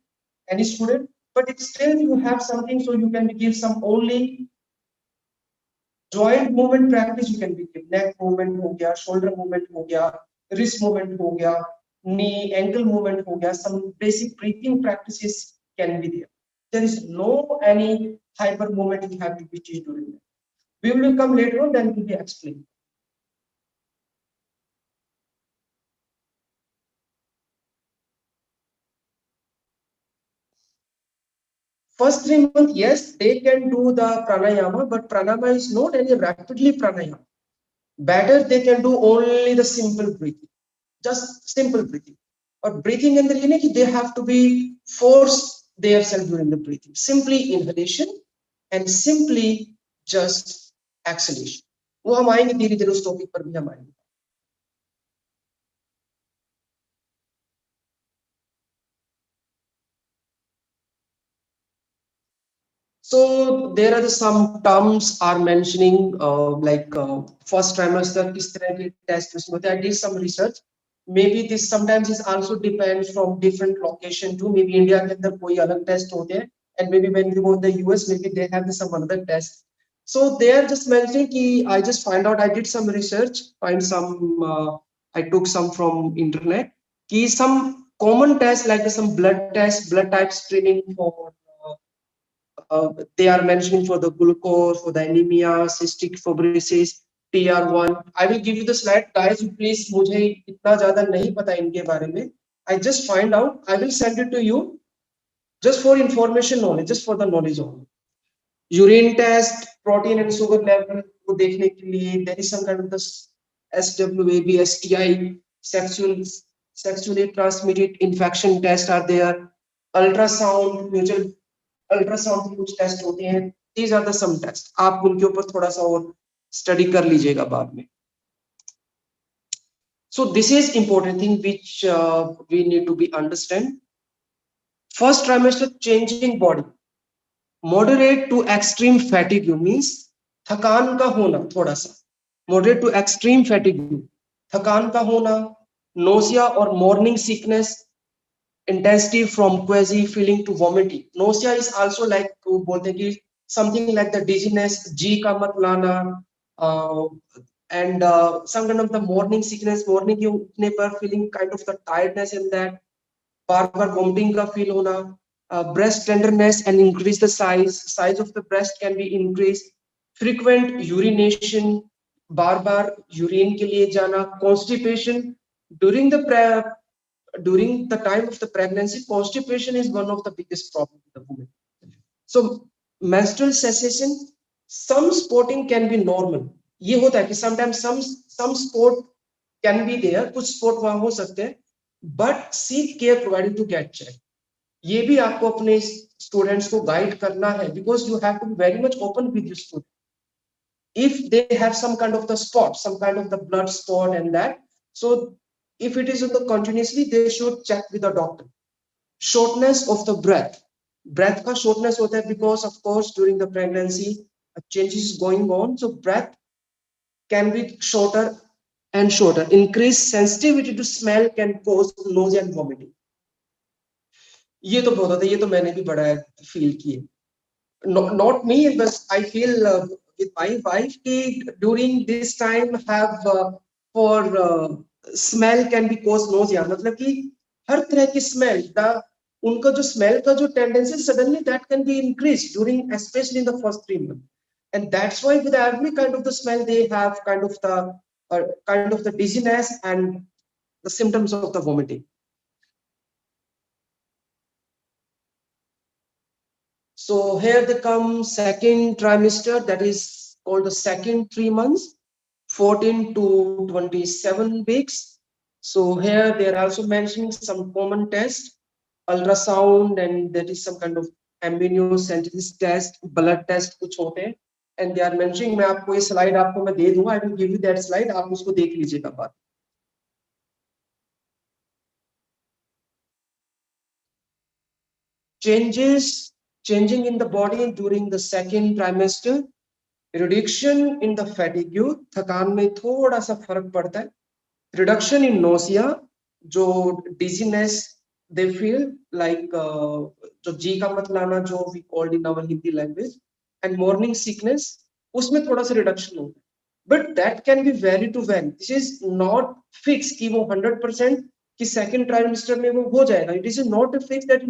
any student, but if still you have something so you can give some only joint movement practice you can be give. Neck movement हो गया, shoulder movement हो गया, wrist movement हो गया, knee ankle movement हो गया, some basic breathing practices can be there. There is no any hyper movement you have to be teach during that. We will come later on, then will be explained. First 3 months, yes, they can do the pranayama, but pranayama is not any rapidly pranayama. Better they can do only the simple breathing, just simple breathing. But breathing in the they have to be force themselves during the breathing. Simply inhalation and simply just acceleration. वो हम आएंगे धीरे धीरे, उस topic पर भी हम आएंगे। So there are some terms are mentioning first trimester किस तरह के test उसमें होते हैं. I did some research. Maybe this sometimes is also depends from different location too. Maybe India के अंदर कोई अलग test होते हैं, and maybe when you go to the US, maybe they have some other test. So they are just mentioning कि I just find out. I did some research, find some. I took some from internet. कि some common tests like some blood test, blood type screening for they are mentioning for the glucose, for the anemia, cystic fibrosis, TR1. I will give you the slide, guys. Please, मुझे इतना ज़्यादा नहीं पता इनके बारे में. I just find out. I will send it to you, just for information knowledge, just for the knowledge only. Urine test, protein and sugar level को देखने के लिए there is some kind of the SWAB, STI, sexually transmitted infection test are there. Ultrasound, mutual ultrasound के कुछ test होते हैं. These are the some tests. आप उनके ऊपर थोड़ा सा और स्टडी कर लीजिएगा बाद में. So this is important thing which we need to be understand. First trimester changing body, moderate to extreme fatigue means थकान का होना थोड़ा सा. Moderate to extreme fatigue, थकान का होना, nausea or morning sickness, intensity from quasi feeling to vomiting. Nausea is also like to बोलते हैं कि something like the dizziness, G का मत लाना, and some kind of the morning sickness, morning के उठने पर feeling kind of the tiredness in that, bar bar vomiting का feel होना, breast tenderness and increase the size of the breast can be increased, frequent urination, bar bar urine के लिए जाना, constipation during the time of the pregnancy. Constipation is one of the biggest problems of the woman. So menstrual cessation, some spotting can be normal. ये होता है कि sometimes some spot can be there, कुछ spot वहां हो सकते हैं, but seek care provided to get checked. ये भी आपको अपने स्टूडेंट्स को गाइड करना है, because you have to be very much open with your student. If they have some kind of the spot, some kind of the blood spot and that, so if it is continuously, they should check with the doctor. Shortness of the breath का shortness होता है because of course during the pregnancy changes going on, so breath can be shorter and shorter. Increased sensitivity to smell can cause nausea and vomiting. ये तो बहुत होता है, ये तो मैंने भी बड़ा फील किए. Not me, but I feel with my wife during this time have for smell can be cause nausea. मतलब कि हर तरह की smell, उनका जो smell का जो tendency suddenly that can be increased during, especially in the first 3 months, and that's why with every kind of the smell they have kind of the dizziness and the symptoms of the vomiting. So here they come second trimester, that is called the second 3 months, 14 to 27 weeks. So here they are also mentioning some common tests, ultrasound, and there is some kind of immunosynthesis test, blood test कुछ होते हैं, and they are mentioning, मैं आपको ये slide आपको मैं दे दूंगा, I will give you that slide, आप उसको देख लीजिएगा बाद. Changing in the body during the second trimester, reduction in the fatigue, थकान में थोड़ा सा फर्क पड़ता है, reduction in nausea, जो dizziness they feel like जो जी का मत लाना, जो we called in our Hindi language, and morning sickness, उसमें थोड़ा सा reduction होता है, but that can be vary to vary. This is not fixed कि वो 100% कि second trimester में वो हो जाएगा. It is not a fix that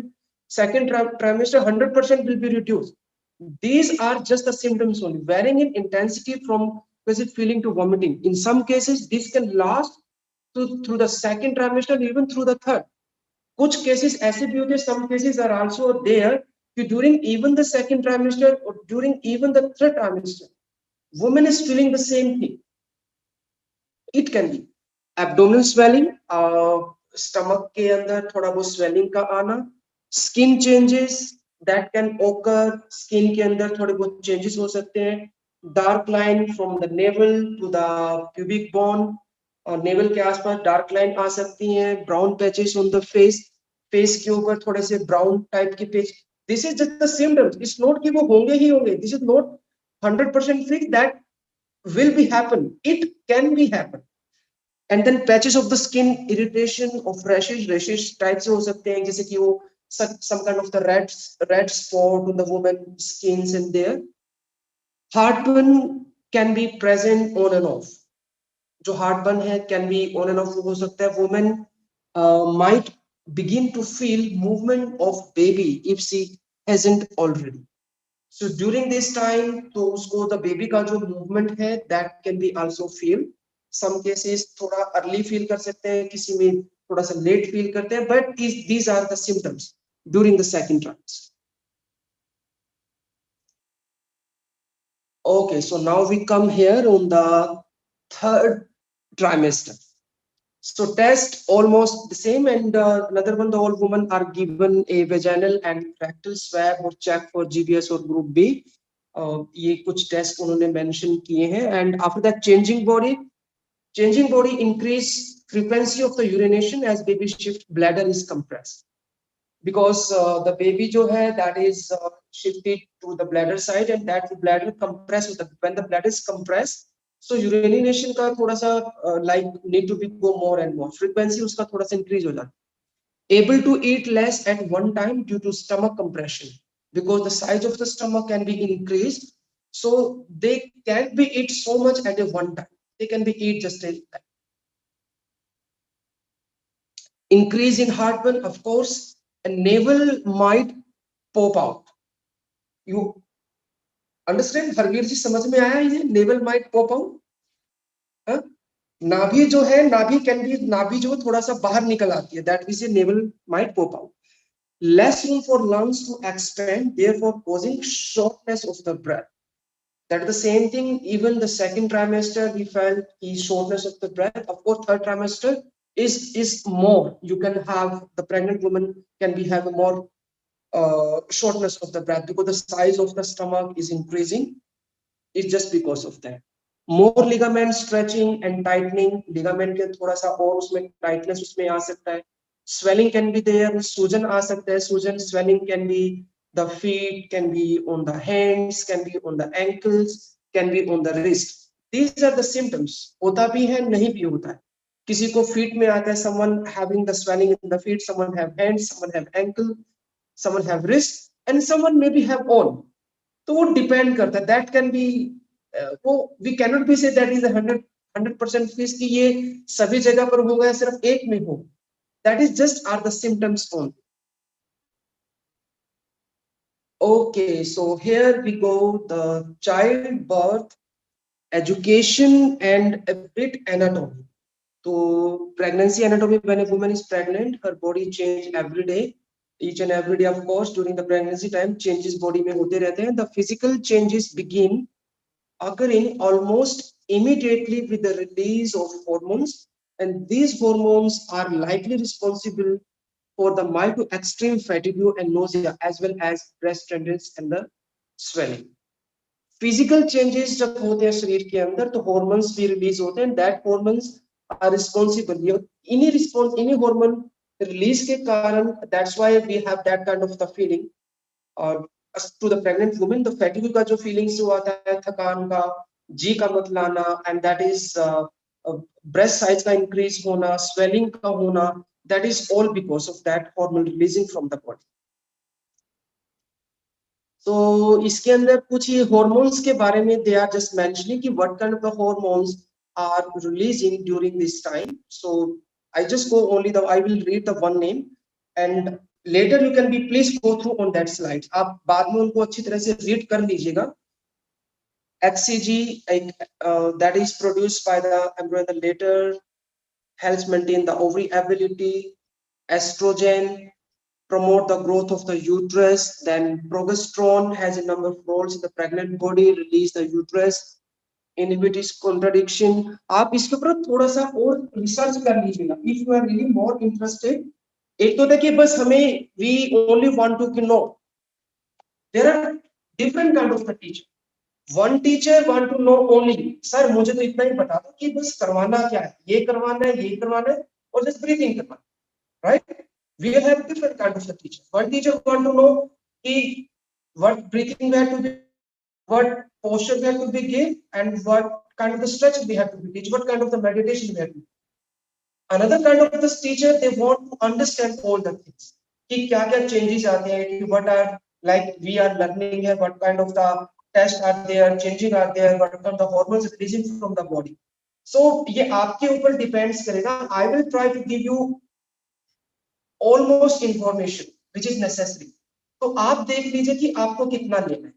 second trimester 100% will be reduced. These are just the symptoms only, varying in intensity from feeling to vomiting. In some cases, this can last through the second trimester, even through the third. कुछ cases ऐसे भी होते हैं, some cases are also there कि during even the second trimester or during even the third trimester, woman is feeling the same thing. It can be abdominal swelling, stomach के अंदर थोड़ा बहुत swelling का आना, skin changes that can occur, skin के अंदर थोड़े बहुत changes हो सकते हैं, dark line from the navel to the pubic bone, और नेवल के आसपास डार्क लाइन आ सकती हैं, brown patches on the face, face के ऊपर थोड़े से ब्राउन टाइप के patch. This is just the symptoms, it's not कि वो होंगे ही होंगे, this is not 100% fix that will be happen, it can be happen. And then patches of the skin irritation of rashes types से हो सकते हैं, जैसे कि वो some kind of the red spot on the woman skins and there. Heartburn can be present on and off. जो heartburn है can be on and off हो सकता है. Woman might begin to feel movement of baby if she hasn't already. So during this time, तो उसको the baby का जो movement है that can be also feel. Some cases थोड़ा early feel कर सकते हैं, किसी में थोड़ा सा late feel करते हैं, but these are the symptoms during the second trimester. Okay, so now we come here on the third trimester. So test almost the same, and another one, the all women are given a vaginal and rectal swab or check for GBS or group B. ये कुछ test उन्होंने mention किए हैं. And after that, changing body increase frequency of the urination as baby shift, bladder is compressed because the baby जो है that is shifted to the bladder side, and that bladder compress होता है. When the bladder is compressed, so urination का थोड़ा सा like need to be go more and more, frequency उसका थोड़ा सा increase हो जाता है. Able to eat less at one time due to stomach compression, because the size of the stomach can be increased, so they can't be eat so much at a one time, they can be eat just a time. Increase in heartburn, of course, and navel might pop out. You understand? Harvir जी समझ में आया ये navel might pop out? हाँ? नाभि जो है, नाभि can be, नाभि जो थोड़ा सा बाहर निकल आती है, that we say navel might pop out. Less room for lungs to expand, therefore causing shortness of the breath. That is the same thing. Even the second trimester we felt is shortness of the breath. Of course, third trimester is more. You can have the pregnant woman can be have a more shortness of the breath because the size of the stomach is increasing. It's just because of that. More ligament stretching and tightening. Ligament के थोड़ा सा और उसमें tightness उसमें आ सकता है. Swelling can be there. सूजन आ सकता है. सूजन swelling can be the feet, can be on the hands, can be on the ankles, can be on the wrist. These are the symptoms. होता भी है, नहीं भी होता है. किसी को feet में आता है. Someone having the swelling in the feet. Someone have hands. Someone have ankle. Someone have wrist, and someone maybe have all. तो वो डिपेंड करता है. दैट कैन बी वो we can not be say that is 100% fix कि ये सभी जगह पर होगा या सिर्फ एक में हो. That is just are the symptoms only. Okay, so here we go, the childbirth, education, and a bit anatomy. So pregnancy anatomy, when a woman is pregnant, her body change every day. Each and every day, of course, during the pregnancy time, changes body में होते रहते हैं. The physical changes begin occurring almost immediately with the release of hormones, and these hormones are likely responsible for the mild to extreme fatigue and nausea, as well as breast tenderness and the swelling. Physical changes जब होते हैं शरीर के अंदर, तो hormones भी release होते हैं. दैट हॉर्मोन्स आर रिस्पॉन्सिबल, इन्हीं हॉर्मोन रिलीज के कारण, that's why we have that kind of the feeling. और to the pregnant women, the fatigue का जो फीलिंग्स जो आता है, थकान का, जी का मत लाना, and that is breast size का इंक्रीज होना, स्वेलिंग का होना, that is all because of that hormone releasing from the body. तो इसके अंदर कुछ ये हॉर्मोन्स के बारे में दे आर जस्ट मेंशनिंग कि what kind of the hormones are releasing during this time. So I just go only the, I will read the one name and later you can be please go through on that slide. आप बाद में उनको अच्छी तरह से read कर लीजिएगा. HCG that is produced by the embryo, the later helps maintain the ovary ability. Estrogen promote the growth of the uterus. Then progesterone has a number of roles in the pregnant body, release the uterus, inhibits contradiction. आप इसके ऊपर थोड़ा सा और research कर लीजिएगा if you are really more interested. एक तो देखिए बस हमें we only want to know there are different kind of the teaching. One teacher want to know only, sir मुझे तो इतना ही बता दो कि बस करवाना क्या है, ये करवाना है, ये करवाना है, और जस्ट ब्रीथिंग करवाना, right? We have different kind of the teacher. One teacher want to know कि what breathing we have to be, what posture we have to be give, and what kind of the stretch we have to be teach, what kind of the meditation we have to do. Another kind of this teacher, they want to understand all the things कि क्या क्या changes आते हैं, कि what are like we are learning है, what kind of the test are there, changing are there, what kind of the hormones releasing from the body. So ये आपके ऊपर depends करेगा. I will try to give you almost information which is necessary. तो आप देख लीजिए कि आपको कितना लेना है.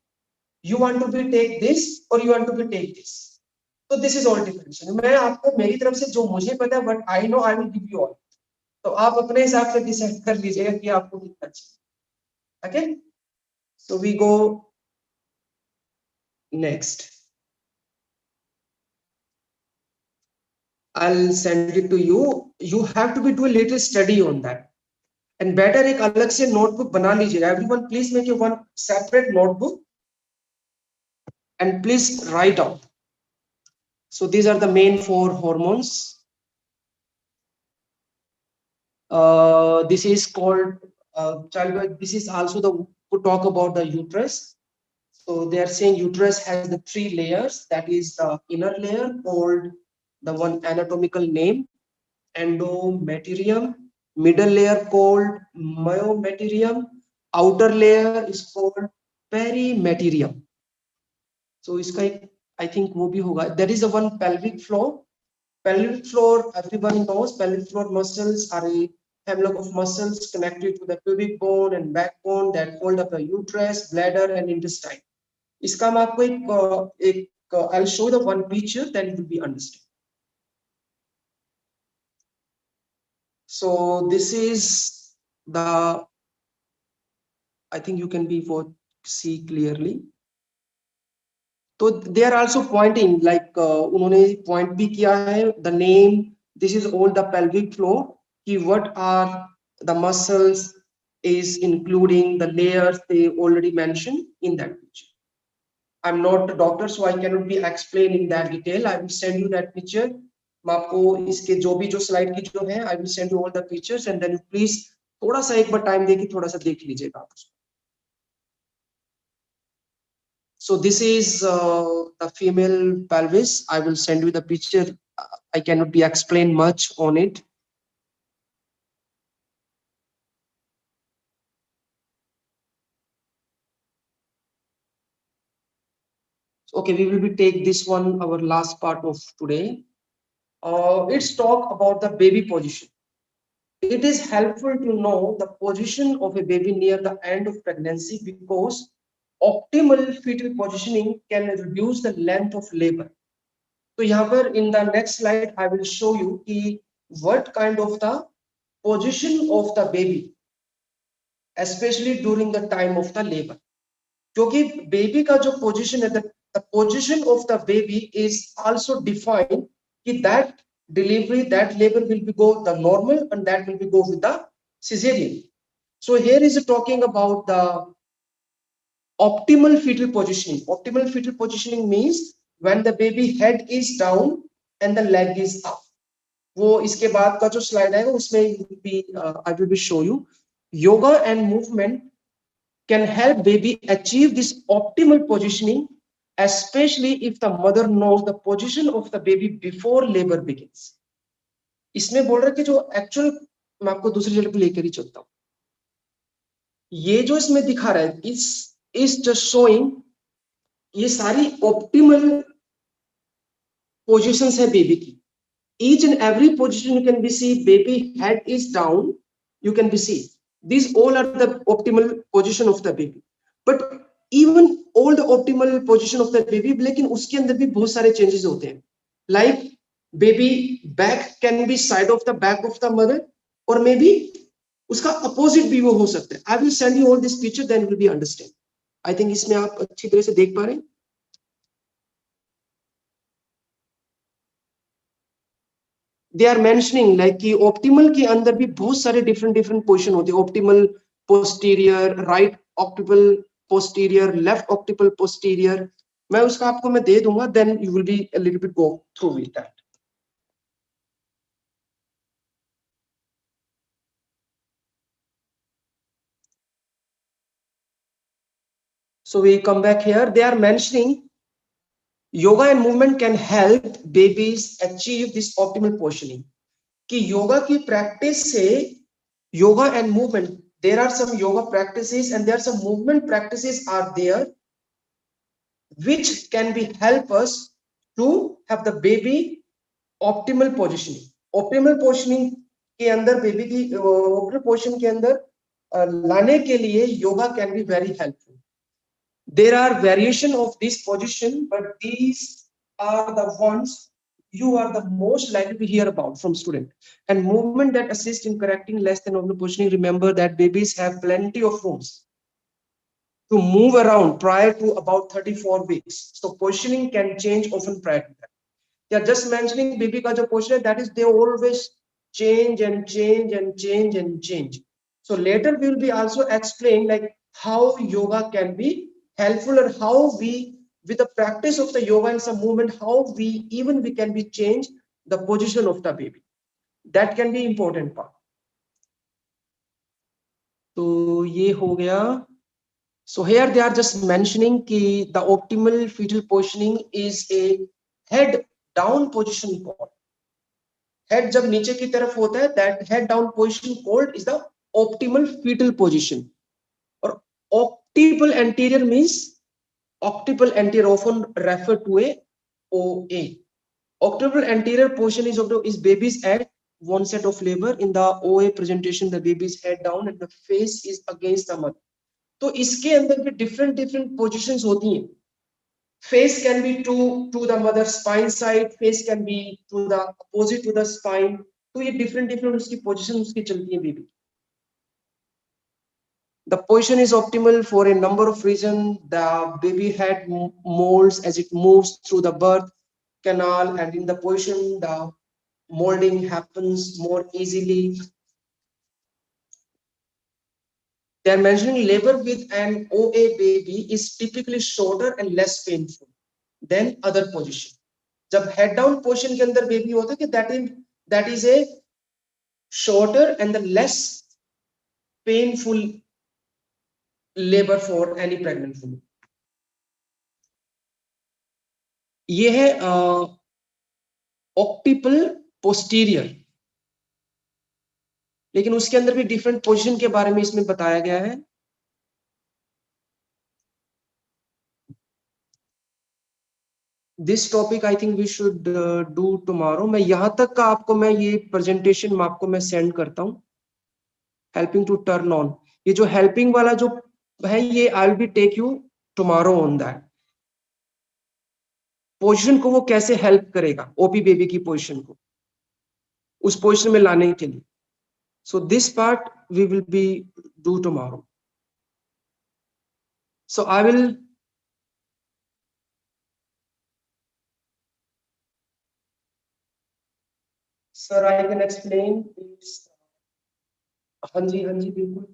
You want to be take this or you want to be take this. So this is all different. मैं आपको मेरी तरफ से जो मुझे पता है, what I know, I will give you all. तो आप अपने हिसाब से डिसाइड कर लीजिएगा कि आपको कितना चाहिए. Okay? So we go next. I'll send it to you. You have to be do a little study on that. And better एक अलग से notebook बना लीजिएगा. Everyone please make you one separate notebook and please write down. So these are the main 4 hormones. This is called childbirth. This is also the to talk about the uterus. So they are saying uterus has the 3 layers. That is the inner layer called the one anatomical name endometrium. Middle layer called myometrium. Outer layer is called perimetrium. So इसका एक I think वो भी होगा. There is a one pelvic floor. Pelvic floor, everyone knows pelvic floor muscles are a hemlock of muscles connected to the pubic bone and backbone that hold up the uterus, bladder, and intestine. इसका मैं आपको एक I'll show the one picture, then it will be understood. So this is the, I think you can be for see clearly. So they are also pointing like उन्होंने point भी किया है the name. This is all the pelvic floor. कि what are the muscles is including the layers they already mentioned in that picture. I'm not a doctor, so I cannot be explaining that detail. I will send you that picture. मैं आपको इसके जो भी जो slide की जो है, I will send you all the pictures and then you please थोड़ा सा एक बार time देके थोड़ा सा देख लीजिएगा आप. So this is the female pelvis. I will send you the picture. I cannot be explain much on it. Okay, we will be take this one our last part of today. Let's talk about the baby position. It is helpful to know the position of a baby near the end of pregnancy because optimal fetal positioning can reduce the length of labor. So यहाँ पर in the next slide I will show you कि what kind of the position of the baby, especially during the time of the labor. क्योंकि baby का जो position है, the position of the baby is also defined कि that delivery, that labor will be go the normal and that will be go with the cesarean. So here is talking about the optimal fetal positioning. Optimal fetal positioning means when the baby head is down and the leg is up. वो इसके बाद का जो slide है उसमें भी I will be show you. Yoga and movement can help baby achieve this optimal positioning, especially if the mother knows the position of the baby before labor begins. इसमें बोल रहा है कि जो actual मैं आपको दूसरी जगह पे लेकर ही चलता हूँ. ये जो इसमें दिखा रहा है is just showing ये सारी optimal positions है baby की. Each and every position you can be see baby head is down. You can be see. These all are the optimal position of the baby. But even all the optimal position of the baby, लेकिन उसके अंदर भी बहुत सारे changes होते हैं. Like baby back can be side of the back of the mother, or maybe उसका opposite भी वो हो सकता है. I will send you all this picture, then you will be understand. I think इसमें आप अच्छी तरह से देख पा रहे हैं. They are mentioning like कि optimal के अंदर भी बहुत सारे different position होते हैं. Optimal posterior, right occipital posterior, left occipital posterior. मैं उसका आपको मैं दे दूंगा, then you will be a little bit go through with that. So we come back here. They are mentioning yoga and movement can help babies achieve this optimal positioning. कि योगा की practice से, yoga and movement, there are some yoga practices and there are some movement practices are there which can be help us to have the baby optimal positioning. Optimal positioning के अंदर baby की optimal position के अंदर लाने के लिए yoga can be very helpful. There are variation of this position, but these are the ones you are the most likely to hear about from student. And movement that assist in correcting less than optimal positioning. Remember that babies have plenty of rooms to move around prior to about 34 weeks. So positioning can change often prior to that. They are just mentioning baby ka jo position, that is they always change and change and change and change. So later we will be also explain like how yoga can be helpful and how we, with the practice of the yoga and some movement, how we can be change the position of the baby. That can be important part. तो ये हो गया. So here they are just mentioning कि the optimal fetal positioning is a head down position called. Head जब नीचे की तरफ होता है, that head down position called is the optimal fetal position. और occipital anterior means occipital anterior often referred to a OA. Occipital anterior position is baby's at onset of labor. In the OA presentation, the baby's head down and the face is against the mother. तो इसके अंदर भी different positions होती हैं. Face can be to the mother spine side, face can be to the opposite to the spine. तो ये different उसकी position उसकी चलती है baby. The position is optimal for a number of reasons. The baby head molds as it moves through the birth canal, and in the position the molding happens more easily. They are mentioning labor with an OA baby is typically shorter and less painful than other position. जब head down position के अंदर baby होता है कि that is a shorter and the less painful labor for any pregnant woman. ये है occipital posterior, लेकिन उसके अंदर भी different position के बारे में इसमें बताया गया है. This topic I think we should do tomorrow. मैं यहाँ तक का आपको मैं ये presentation आपको मैं send करता हूँ. Helping to turn on. ये जो helping वाला जो है ये I will be take you tomorrow on that. Position को वो कैसे हेल्प करेगा ओपी बेबी की पोजीशन को उस पोजीशन में लाने के लिए. So this part we will be do tomorrow. So I will sir I can explain. हाँ जी बिल्कुल.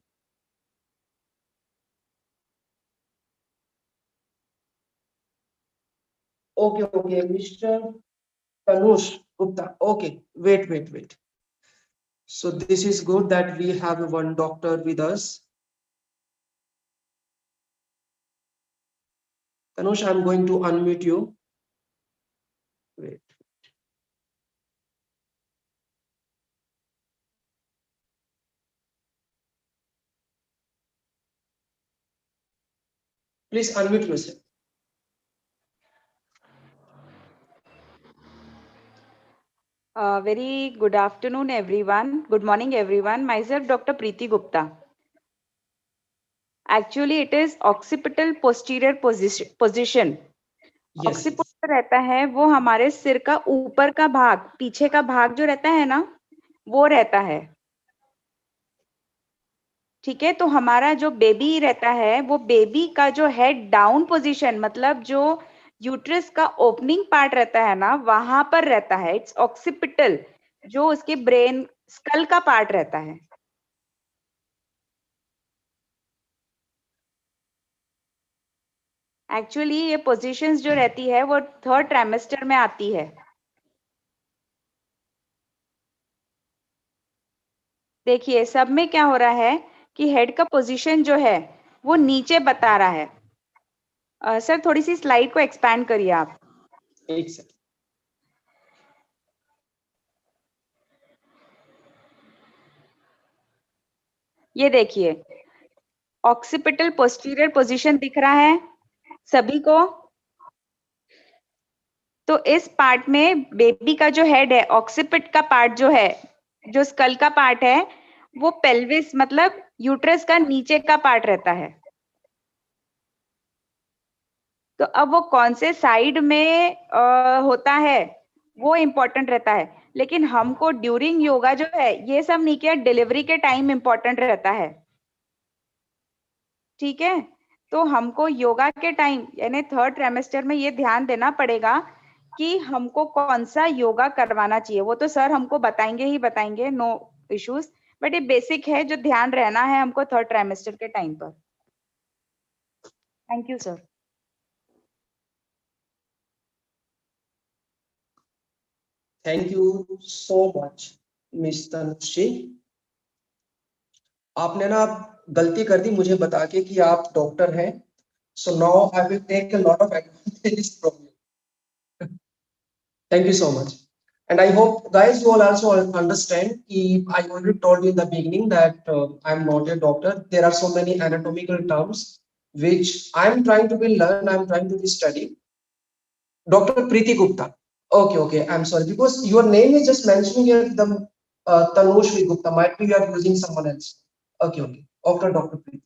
Okay mister Tanush Gupta. Okay wait. So this is good that we have one doctor with us. Tanush, I'm going to unmute you. Wait. Please unmute yourself. Very good afternoon, everyone. Good morning, everyone. Myself, Dr. Preeti Gupta. Actually, it is occipital posterior position. Yes. Occipital रहता है वो हमारे सिर का ऊपर का भाग, पीछे का भाग जो रहता है ना, वो रहता है. ठीक है. तो हमारा जो बेबी रहता है वो बेबी का जो हेड डाउन पोजीशन, मतलब जो यूट्रस का ओपनिंग पार्ट रहता है ना, वहां पर रहता है. इट्स ऑक्सीपिटल, जो उसके ब्रेन स्कल का पार्ट रहता है. एक्चुअली ये पोजीशंस जो रहती है वो थर्ड ट्राइमेस्टर में आती है। देखिए सब में क्या हो रहा है कि हेड का पोजीशन जो है वो नीचे बता रहा है। सर थोड़ी सी स्लाइड को एक्सपैंड करिए आप। एक सेकंड। ये देखिए ऑक्सीपिटल पोस्टीरियर पोजीशन दिख रहा है सभी को। तो इस पार्ट में बेबी का जो हेड है, ऑक्सीपिट का पार्ट जो है, जो स्कल का पार्ट है, वो पेल्विस मतलब यूट्रस का नीचे का पार्ट रहता है। तो अब वो कौन से साइड में होता है वो इम्पोर्टेंट रहता है, लेकिन हमको ड्यूरिंग योगा जो है ये सब नहीं किया, डिलीवरी के टाइम इम्पोर्टेंट रहता है। ठीक है, तो हमको योगा के टाइम यानी थर्ड ट्राइमेस्टर में ये ध्यान देना पड़ेगा कि हमको कौन सा योगा करवाना चाहिए। वो तो सर हमको बताएंगे ही बताएंगे, नो इश्यूज, बट ये बेसिक है जो ध्यान रहना है हमको थर्ड ट्राइमेस्टर के टाइम पर। Thank you sir. Thank you so much miss Tanushree. आपने ना गलती कर दी मुझे बता के कि आप डॉक्टर हैं, so now I will take a lot of advantage from you. Thank you so much. And I hope guys you all also understand I already told you in the beginning that I'm not a doctor. There are so many anatomical terms which I'm trying to be learn, I'm trying to be study. Dr. Preeti Gupta. Okay, okay, I'm sorry because your name is just mentioning here the Tanushri Gupta. Might be you are using someone else. Okay, okay. After Dr. Preeti.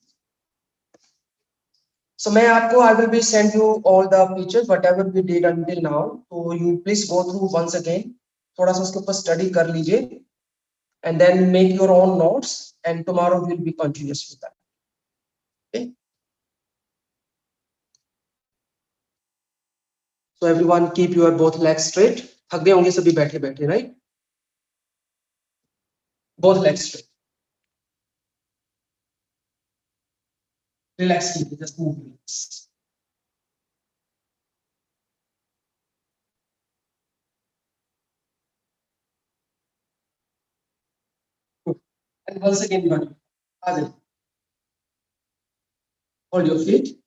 So मैं आपको I will be send you all the pictures whatever we did until now. So you please go through once again. थोड़ा सा उसके ऊपर study कर लीजिए and then make your own notes and tomorrow we'll be continuous with that. Okay. So everyone keep your both legs straight. थक गए होंगे सभी बैठे बैठे, right? Both legs straight. Relax, just move. And once again, hold your feet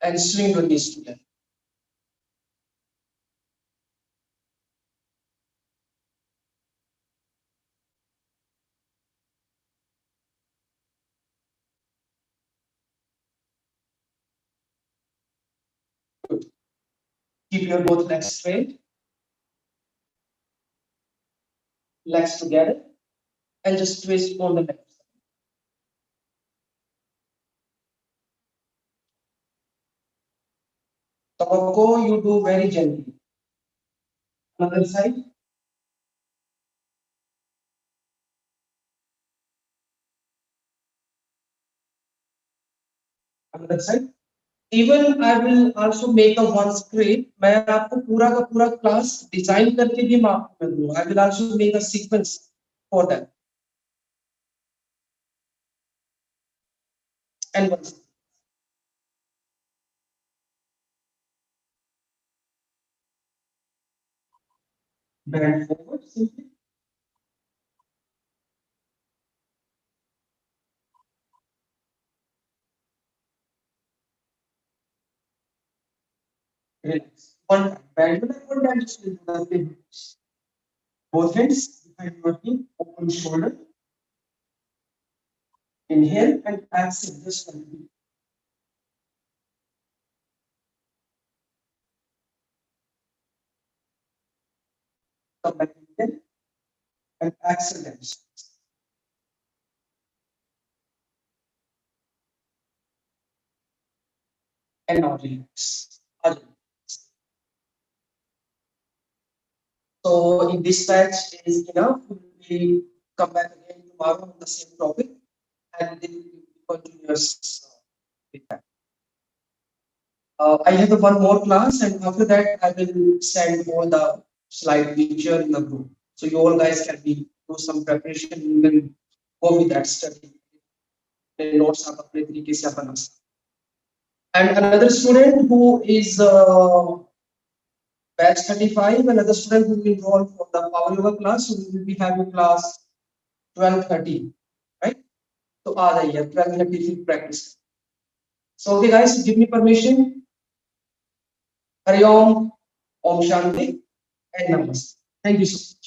and swing your knees together. Good. Keep your both legs straight, legs together, and just twist on the left. Tobacco, you do very gently. Another side. Another side. Even I will also make a one script. मैं आपको पूरा का पूरा class design करके भी मैं आपको दूंगा. I will also make a sequence for that. And one. Bend forward simply. Relax. One time. Bend one time. Just do the same. Both hands behind your hip. Open shoulder. Inhale and exhale. Just continue. Come back again and exhale. And now relax. So in this batch is enough. We come back again tomorrow on the same topic and then we will continuous with that. I have one more class and after that I will send all the slide picture in the group. So you all guys can be do some preparation. You can go with that study. Notes आप अपने तरीके से बना सकते. And another student who is batch 35, another student who will enroll for the power yoga class, so we will be having class 12:30, right? So aa jaiye 12:30 फिर practice. So okay guys, give me permission. Hari Om, Om Shanti, and Namaste. Thank you so much.